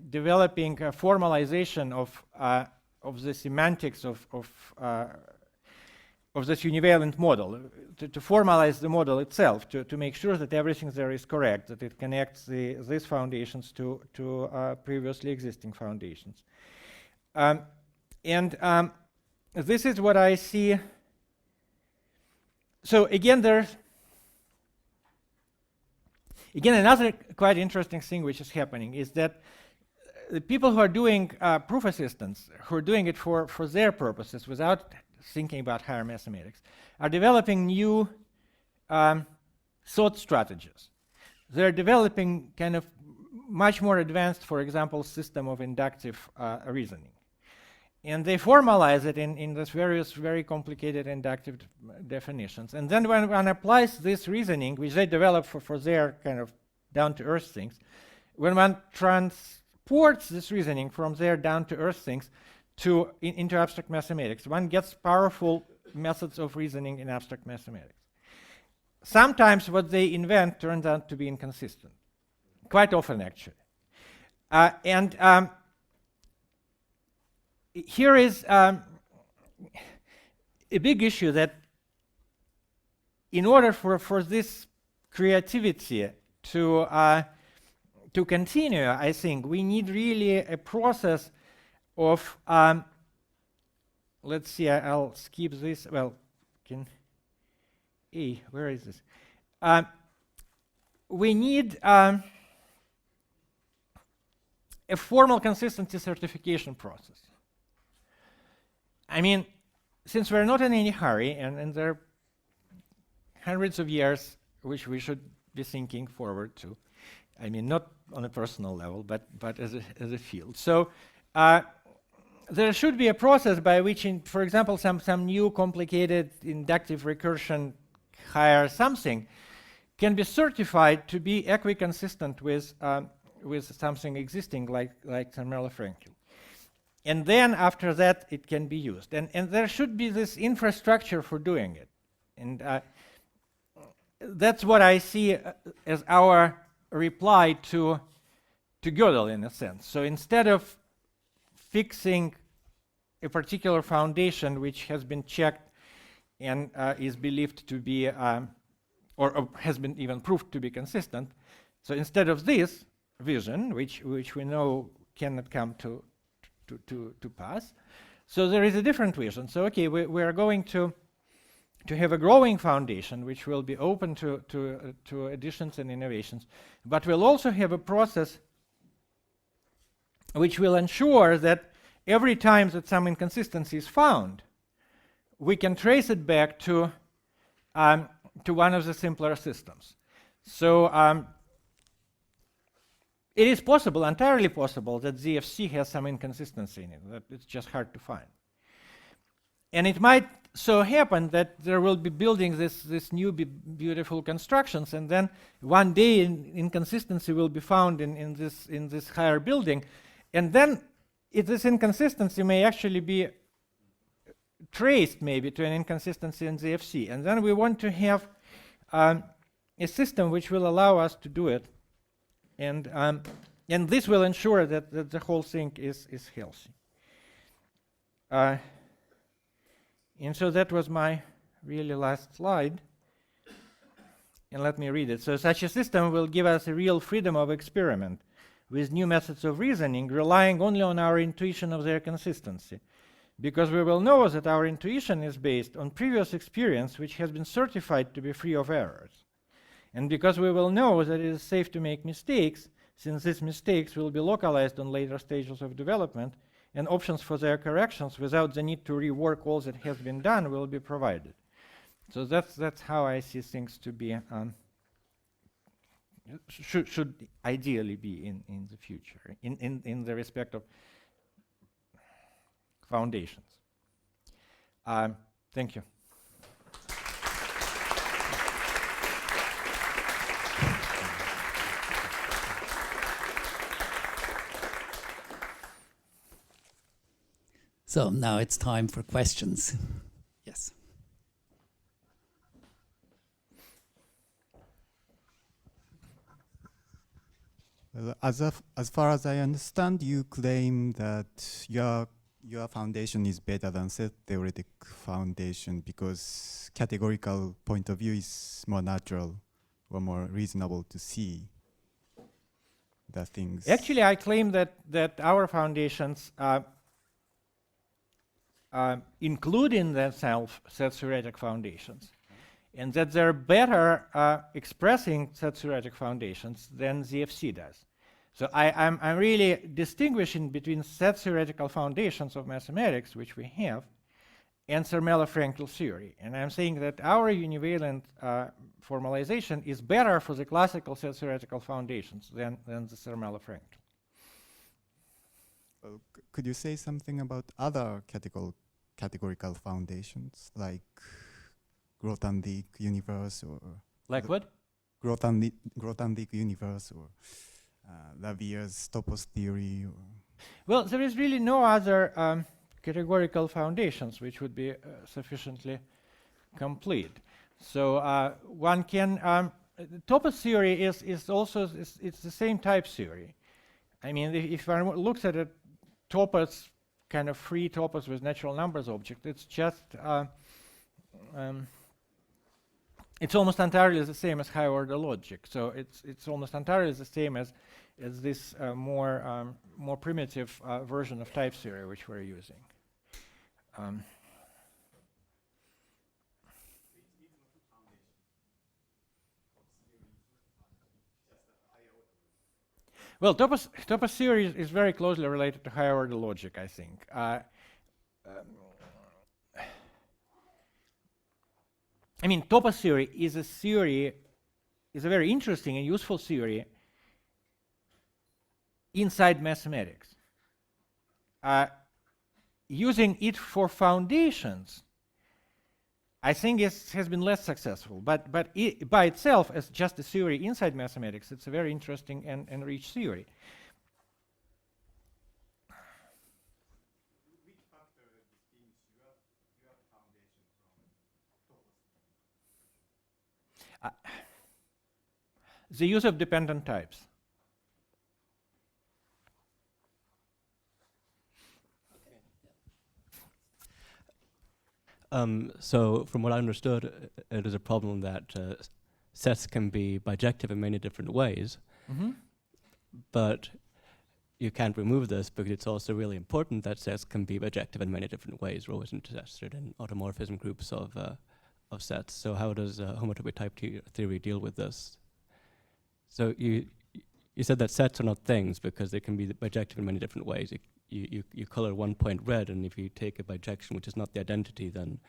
developing a formalization of the semantics of this univalent model, to formalize the model itself, to make sure that everything there is correct, that it connects these foundations to previously existing foundations. This is what I see. So again, another quite interesting thing which is happening is that the people who are doing proof assistance, who are doing it for their purposes without thinking about higher mathematics, are developing new thought strategies. They're developing kind of much more advanced, for example, system of inductive reasoning. And they formalize it in these various very complicated inductive definitions. And then when one applies this reasoning, which they develop for their kind of down-to-earth things, when one transports this reasoning from their down-to-earth things into abstract mathematics, one gets powerful methods of reasoning in abstract mathematics. Sometimes what they invent turns out to be inconsistent. Quite often, actually. Here is a big issue that in order for this creativity to continue, I think, we need really a process of, let's see, I'll skip this. Well, where is this? We need a formal consistency certification process. I mean, since we're not in any hurry, and there are hundreds of years which we should be thinking forward to, I mean, not on a personal level, but as a field. So there should be a process by which, for example, some new complicated inductive recursion higher something can be certified to be equiconsistent with something existing like Zermelo-Fraenkel. And then after that, it can be used. And there should be this infrastructure for doing it. And that's what I see as our reply to Gödel, in a sense. So instead of fixing a particular foundation which has been checked and is believed to be, or has been even proved to be consistent, so instead of this vision, which we know cannot come to pass, so there is a different vision. So okay, we are going to have a growing foundation which will be open to additions and innovations, but we'll also have a process which will ensure that every time that some inconsistency is found, we can trace it back to one of the simpler systems. So it is possible, entirely possible, that ZFC has some inconsistency in it, that it's just hard to find. And it might so happen that there will be building this new beautiful constructions, and then one day inconsistency will be found in this higher building, and then this inconsistency may actually be traced maybe to an inconsistency in ZFC, and then we want to have a system which will allow us to do it, and this will ensure that the whole thing is healthy. And so that was my really last slide. And let me read it. So such a system will give us a real freedom of experiment with new methods of reasoning, relying only on our intuition of their consistency. Because we will know that our intuition is based on previous experience which has been certified to be free of errors. And because we will know that it is safe to make mistakes, since these mistakes will be localized on later stages of development, and options for their corrections without the need to rework all that has been done will be provided. So that's how I see things to be, should ideally be in the future, in the respect of foundations. Thank you. So now it's time for questions. Yes. Well, as far as I understand, you claim that your foundation is better than set-theoretic foundation because categorical point of view is more natural or more reasonable to see the things. Actually, I claim that our foundations include in themselves set-theoretic foundations, and that they're better expressing set-theoretic foundations than ZFC does. So I'm really distinguishing between set theoretical foundations of mathematics, which we have, and Zermelo-Fraenkel theory. And I'm saying that our univalent formalization is better for the classical set theoretical foundations than the Zermelo-Fraenkel. Could you say something about other categorical foundations, like Grothendieck universe, or Like what? Grothendieck universe, or Lavier's topos theory? Or Well, there is really no other categorical foundations which would be sufficiently complete. So one can topos theory is also it's the same type theory. I mean, if one looks at it, topos, kind of free topos with natural numbers object, it's just it's almost entirely the same as higher order logic. So it's almost entirely the same as this more primitive version of type theory which we're using. Well, topos theory is very closely related to higher order logic, I think. I mean, topos theory is a very interesting and useful theory inside mathematics. Using it for foundations, I think it has been less successful. But it by itself, as just a theory inside mathematics, it's a very interesting and rich theory. which factor distinguishes your foundation from topos? The use of dependent types. So from what I understood, it is a problem that sets can be bijective in many different ways, but you can't remove this because it's also really important that sets can be bijective in many different ways. Rho isn't tested in automorphism groups of sets. So how does homotopy type theory deal with this? So you said that sets are not things because they can be bijective in many different ways. You color one point red, and if you take a bijection which is not the identity, then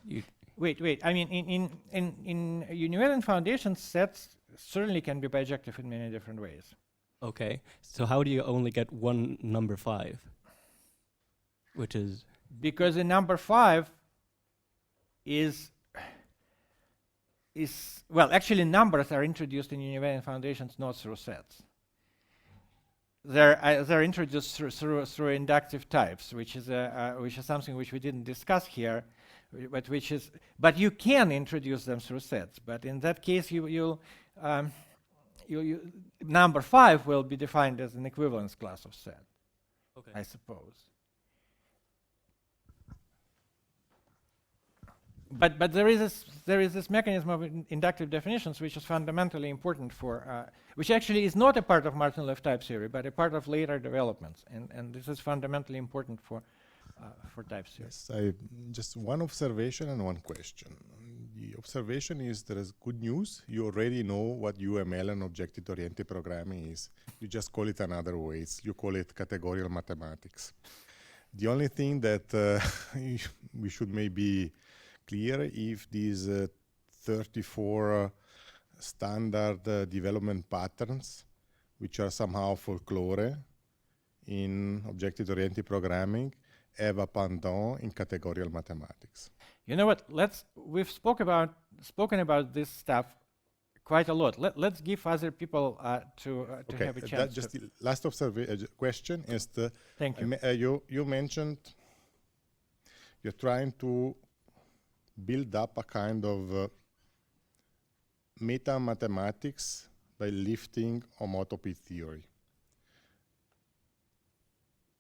you... Wait. I mean, in Univalent Foundations, sets certainly can be bijective in many different ways. Okay, so how do you only get one number 5? Which is... Because the number 5 is well, actually numbers are introduced in Univalent Foundations not through sets. They're introduced through inductive types, which is something which we didn't discuss here, but you can introduce them through sets. But in that case, number 5 will be defined as an equivalence class of set. Okay. I suppose. But there is this mechanism of inductive definitions which is fundamentally important for which actually is not a part of Martin-Lev type theory, but a part of later developments, and this is fundamentally important for type theory. Yes, just one observation and one question. The observation is there is good news. You already know what UML and object-oriented programming is. You just call it another way. You call it categorical mathematics. The only thing that we should maybe clear if these 34 standard development patterns, which are somehow folklore in object-oriented programming, have a pendant in categorical mathematics. You know what? We've spoken about this stuff quite a lot. Let's give other people to have a chance. Just the last question is Thank you. You mentioned you're trying to build up a kind of meta mathematics by lifting homotopy theory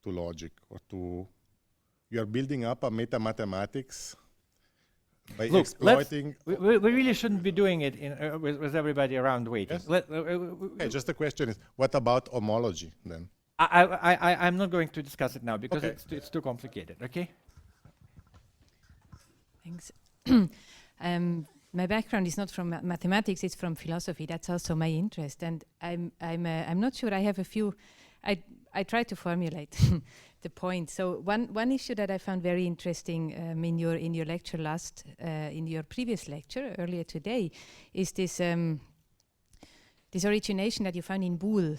to logic, or to you are building up a meta mathematics by exploiting. We really shouldn't be doing it with everybody around waiting. Yes. Okay, just the question is, what about homology then? I'm not going to discuss it now because it's too complicated. Okay. Thanks. my background is not from mathematics; it's from philosophy. That's also my interest, and I'm not sure. I have a few. I try to formulate the point. So one issue that I found very interesting in your lecture in your previous lecture earlier today is this this origination that you found in Boole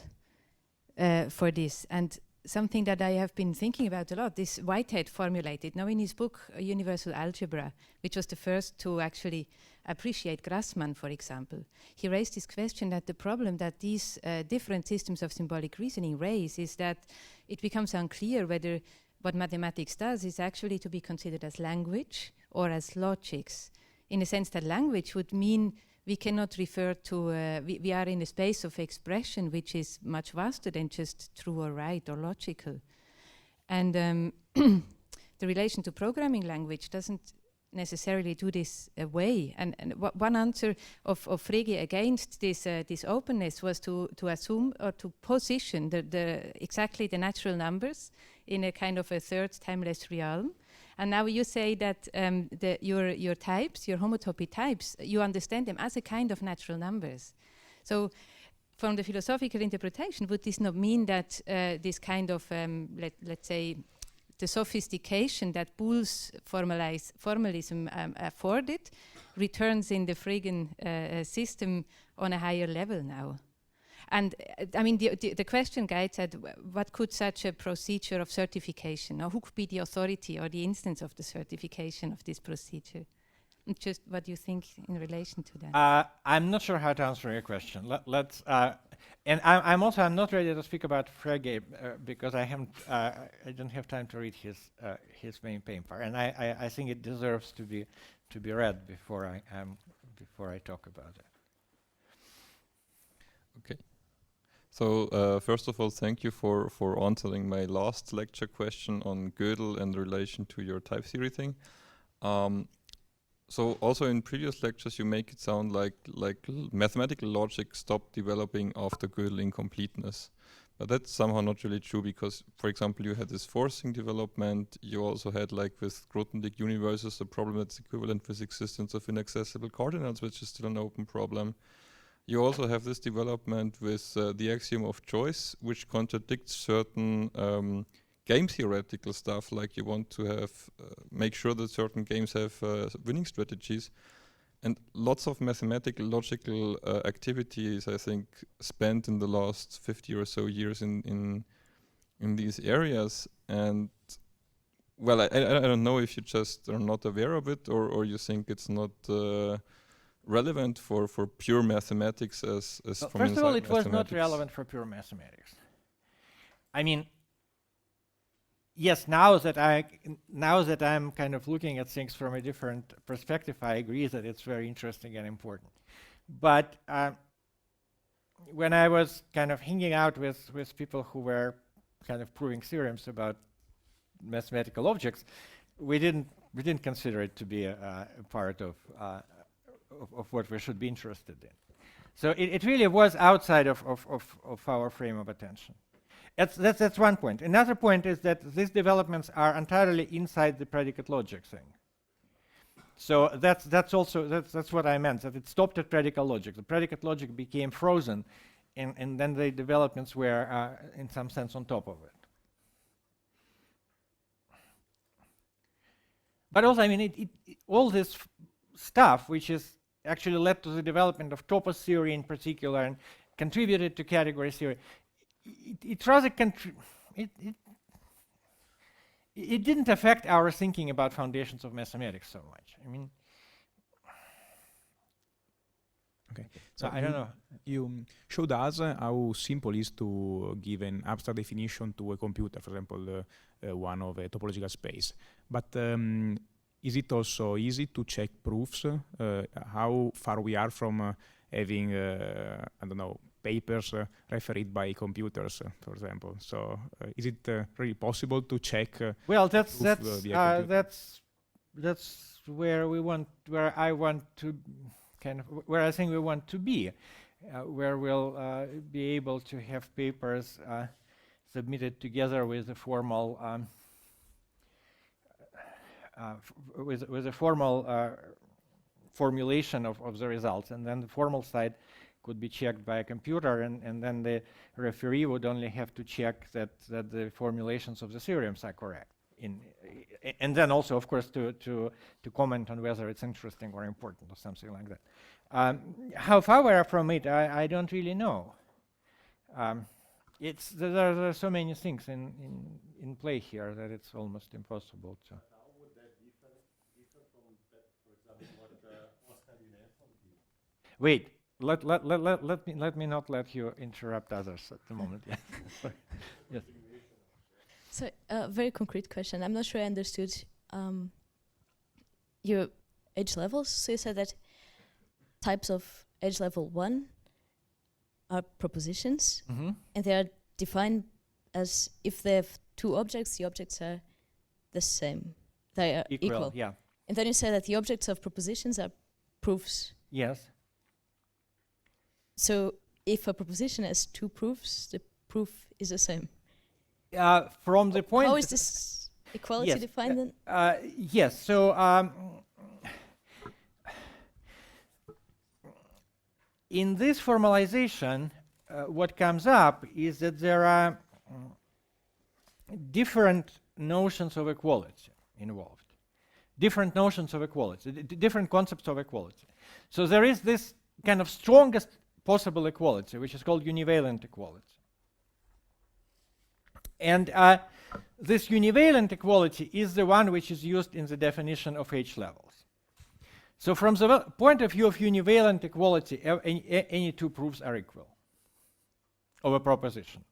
for this, and something that I have been thinking about a lot. This Whitehead formulated now in his book Universal Algebra, which was the first to actually appreciate Grassmann, for example. He raised this question that the problem that these different systems of symbolic reasoning raise is that it becomes unclear whether what mathematics does is actually to be considered as language or as logics, in the sense that language would mean we cannot refer to, we are in a space of expression which is much vaster than just true or right or logical. And the relation to programming language doesn't necessarily do this away. And one answer of Frege against this openness was to assume or to position exactly the natural numbers in a kind of a third timeless realm. And now you say that your types, your homotopy types, you understand them as a kind of natural numbers. So from the philosophical interpretation, would this not mean that this kind of, let's say, the sophistication that Boole's formalism afforded returns in the Fregean system on a higher level now? And I mean, the question guides at what could such a procedure of certification, or who could be the authority or the instance of the certification of this procedure? Just what do you think in relation to that? I'm not sure how to answer your question. Let's, and I'm not ready to speak about Frege because I don't have time to read his main paper, and I think it deserves to be read before I talk about it. Okay. So first of all, thank you for answering my last lecture question on Gödel and the relation to your type theory thing. So also in previous lectures, you make it sound like mathematical logic stopped developing after Gödel incompleteness. But that's somehow not really true because, for example, you had this forcing development. You also had, like with Grothendieck universes, a problem that's equivalent with existence of inaccessible cardinals, which is still an open problem. You also have this development with the axiom of choice, which contradicts certain game theoretical stuff, like you want to have make sure that certain games have winning strategies, and lots of mathematical logical activities, I think, spent in the last 50 or so years in these areas. And well, I don't know if you just are not aware of it, or you think it's not relevant for pure mathematics as well, from first of all, inside it was not mathematics. relevant for pure mathematics. I mean, yes, now that I'm kind of looking at things from a different perspective, I agree that it's very interesting and important. But when I was kind of hanging out with people who were kind of proving theorems about mathematical objects, we didn't consider it to be a part of what we should be interested in. So it really was outside of our frame of attention. That's one point. Another point is that these developments are entirely inside the predicate logic thing. So that's what I meant, that it stopped at predicate logic. The predicate logic became frozen, and then the developments were, in some sense, on top of it. But also, I mean, all this stuff, which is actually led to the development of topos theory in particular, and contributed to category theory, it rather it didn't affect our thinking about foundations of mathematics so much. I mean, okay. So I don't know. You showed us how simple it is to give an abstract definition to a computer, for example, one of a topological space. But is it also easy to check proofs? How far we are from having, I don't know, papers referred by computers, for example? So is it really possible to check? Well, that's where I want to kind of where I think we want to be, where we'll be able to have papers submitted together with a formal formulation of the results, and then the formal side could be checked by a computer, and then the referee would only have to check that the formulations of the theorems are correct. And then also, of course, to comment on whether it's interesting or important or something like that. How far we are from it, I don't really know. There are so many things in play here that it's almost impossible to. How would that differ from that, for example, what Oscar did? Wait, let me not let you interrupt others at the moment. Yeah. Sorry. Yes. So, very concrete question. I'm not sure I understood your edge levels. So you said that types of edge level 1 are propositions, and they are defined as if they have two objects, the objects are the same. They are equal. Yeah. And then you say that the objects of propositions are proofs. Yes. So if a proposition has two proofs, the proof is the same. From the point. How is this equality defined then? Yes. So in this formalization, what comes up is that there are different notions of equality involved, different notions of equality, different concepts of equality. So there is this kind of strongest possible equality, which is called univalent equality. And this univalent equality is the one which is used in the definition of H levels. So from the point of view of univalent equality, any two proofs are equal of a proposition.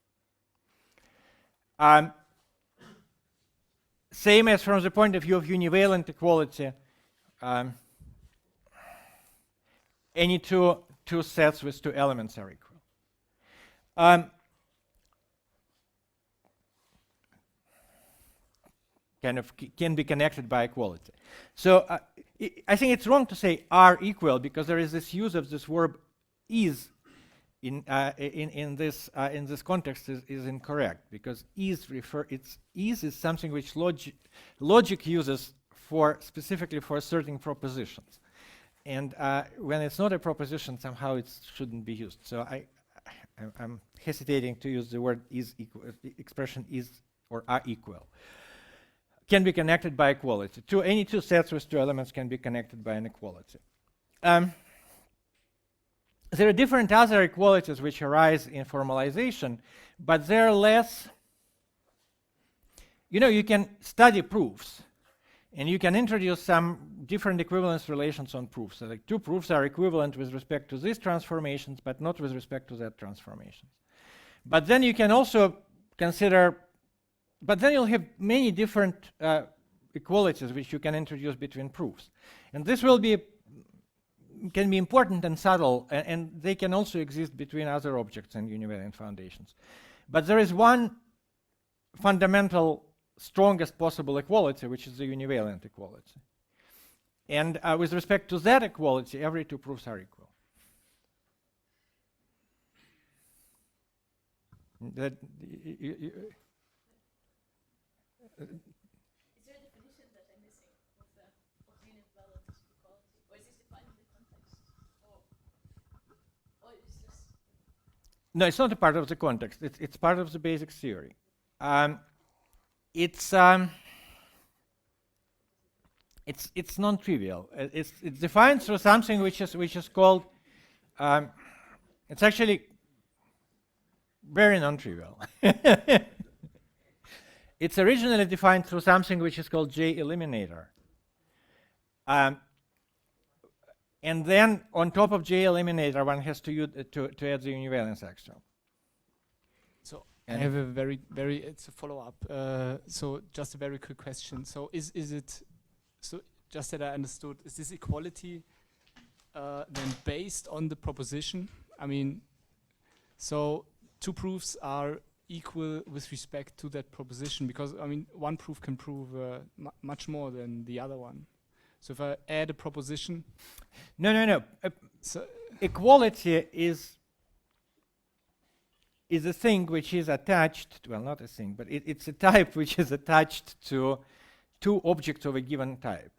Same as from the point of view of univalent equality, any two sets with two elements are equal. Can be connected by equality. So I think it's wrong to say are equal, because there is this use of this verb is in this context is incorrect, because is something which logic uses specifically for certain propositions, and when it's not a proposition, somehow it shouldn't be used. So I'm hesitating to use the word is equal. The expression is or are equal can be connected by equality. Any two sets with two elements can be connected by an equality. There are different other equalities which arise in formalization, but they're less. You can study proofs, and you can introduce some different equivalence relations on proofs. So like two proofs are equivalent with respect to these transformations, but not with respect to that transformations. But then you can also consider. But then you'll have many different equalities which you can introduce between proofs. And this can be important and subtle, and they can also exist between other objects in univalent foundations. But there is one fundamental, strongest possible equality, which is the univalent equality. And with respect to that equality, every two proofs are equal. That Is there a definition that I'm missing of univalent equality? Or is this defined in the context? Or is this... No, it's not a part of the context. It's part of the basic theory. It's non-trivial. It's defined through something which is called. It's actually very non-trivial. It's originally defined through something which is called J eliminator. And then on top of J eliminator, one has to add the univalence axiom. So I have a it's a follow-up. So just a very quick question. So is it, so just that I understood, is this equality then based on the proposition? I mean, so two proofs are equal with respect to that proposition, because I mean one proof can prove much more than the other one. So if I add a proposition, no. So equality is a thing which is attached. Well, not a thing, but it's a type which is attached to two objects of a given type.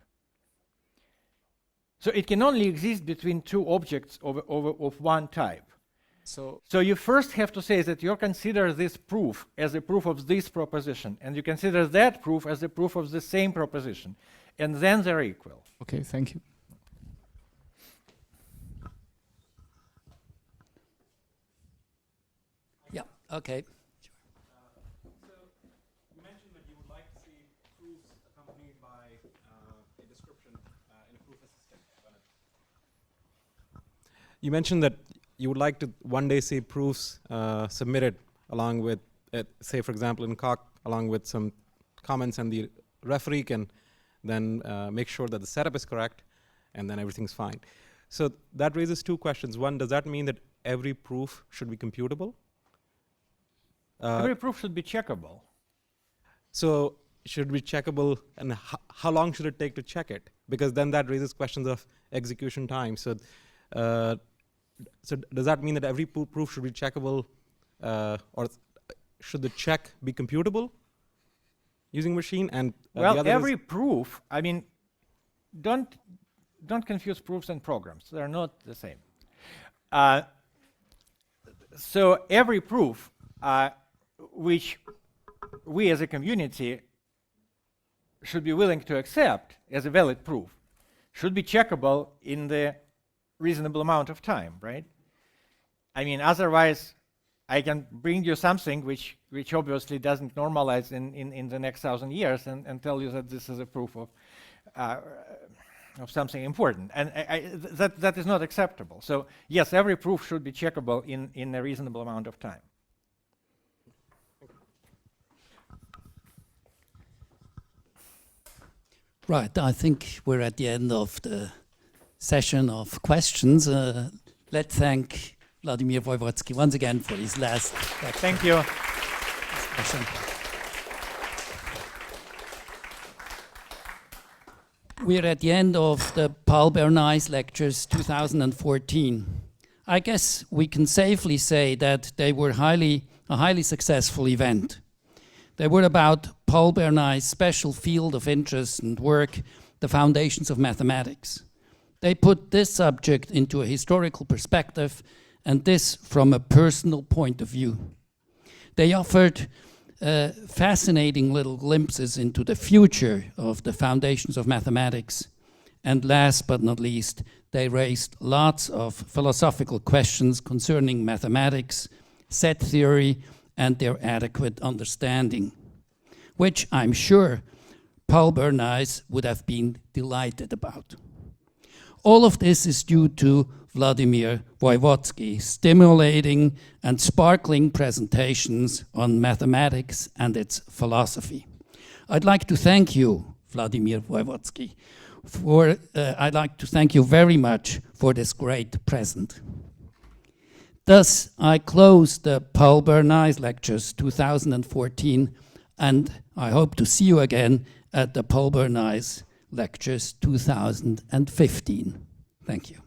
So it can only exist between two objects of one type. So So you first have to say that you consider this proof as a proof of this proposition, and you consider that proof as a proof of the same proposition, and then they're equal. okay, thank you. Yeah, okay. You mentioned that you would like to see proofs accompanied by a description in a proof assistant. You mentioned that you would like to one day see proofs submitted along with, say, for example, in Coq, along with some comments, and the referee can then make sure that the setup is correct, and then everything's fine. So that raises two questions. One, does that mean that every proof should be computable? Every proof should be checkable. So should be checkable, and how long should it take to check it? Because then that raises questions of execution time. So, so does that mean that every proof should be checkable, or should the check be computable using machine? And Well, every proof, I mean, don't confuse proofs and programs. They're not the same. So every proof which we as a community should be willing to accept as a valid proof should be checkable in the reasonable amount of time, right? I mean, otherwise I can bring you something which obviously doesn't normalize in the next 1,000 years and tell you that this is a proof of something important, and that is not acceptable. So yes, every proof should be checkable in a reasonable amount of time. Right, I think we're at the end of the session of questions. Let's thank Vladimir Voevodsky once again for his last lecture. Thank you. Session. We're at the end of the Paul Bernays Lectures 2014. I guess we can safely say that they were a highly successful event. They were about Paul Bernays' special field of interest and work, the foundations of mathematics. They put this subject into a historical perspective, and this from a personal point of view. They offered fascinating little glimpses into the future of the foundations of mathematics. And last but not least, they raised lots of philosophical questions concerning mathematics, set theory, and their adequate understanding, which I'm sure Paul Bernays would have been delighted about. All of this is due to Vladimir Voevodsky stimulating and sparkling presentations on mathematics and its philosophy. I'd like to thank you, Vladimir Voevodsky, I'd like to thank you very much for this great present. Thus, I close the Paul Bernays Lectures 2014, and I hope to see you again at the Paul Bernays Lectures 2015. Thank you.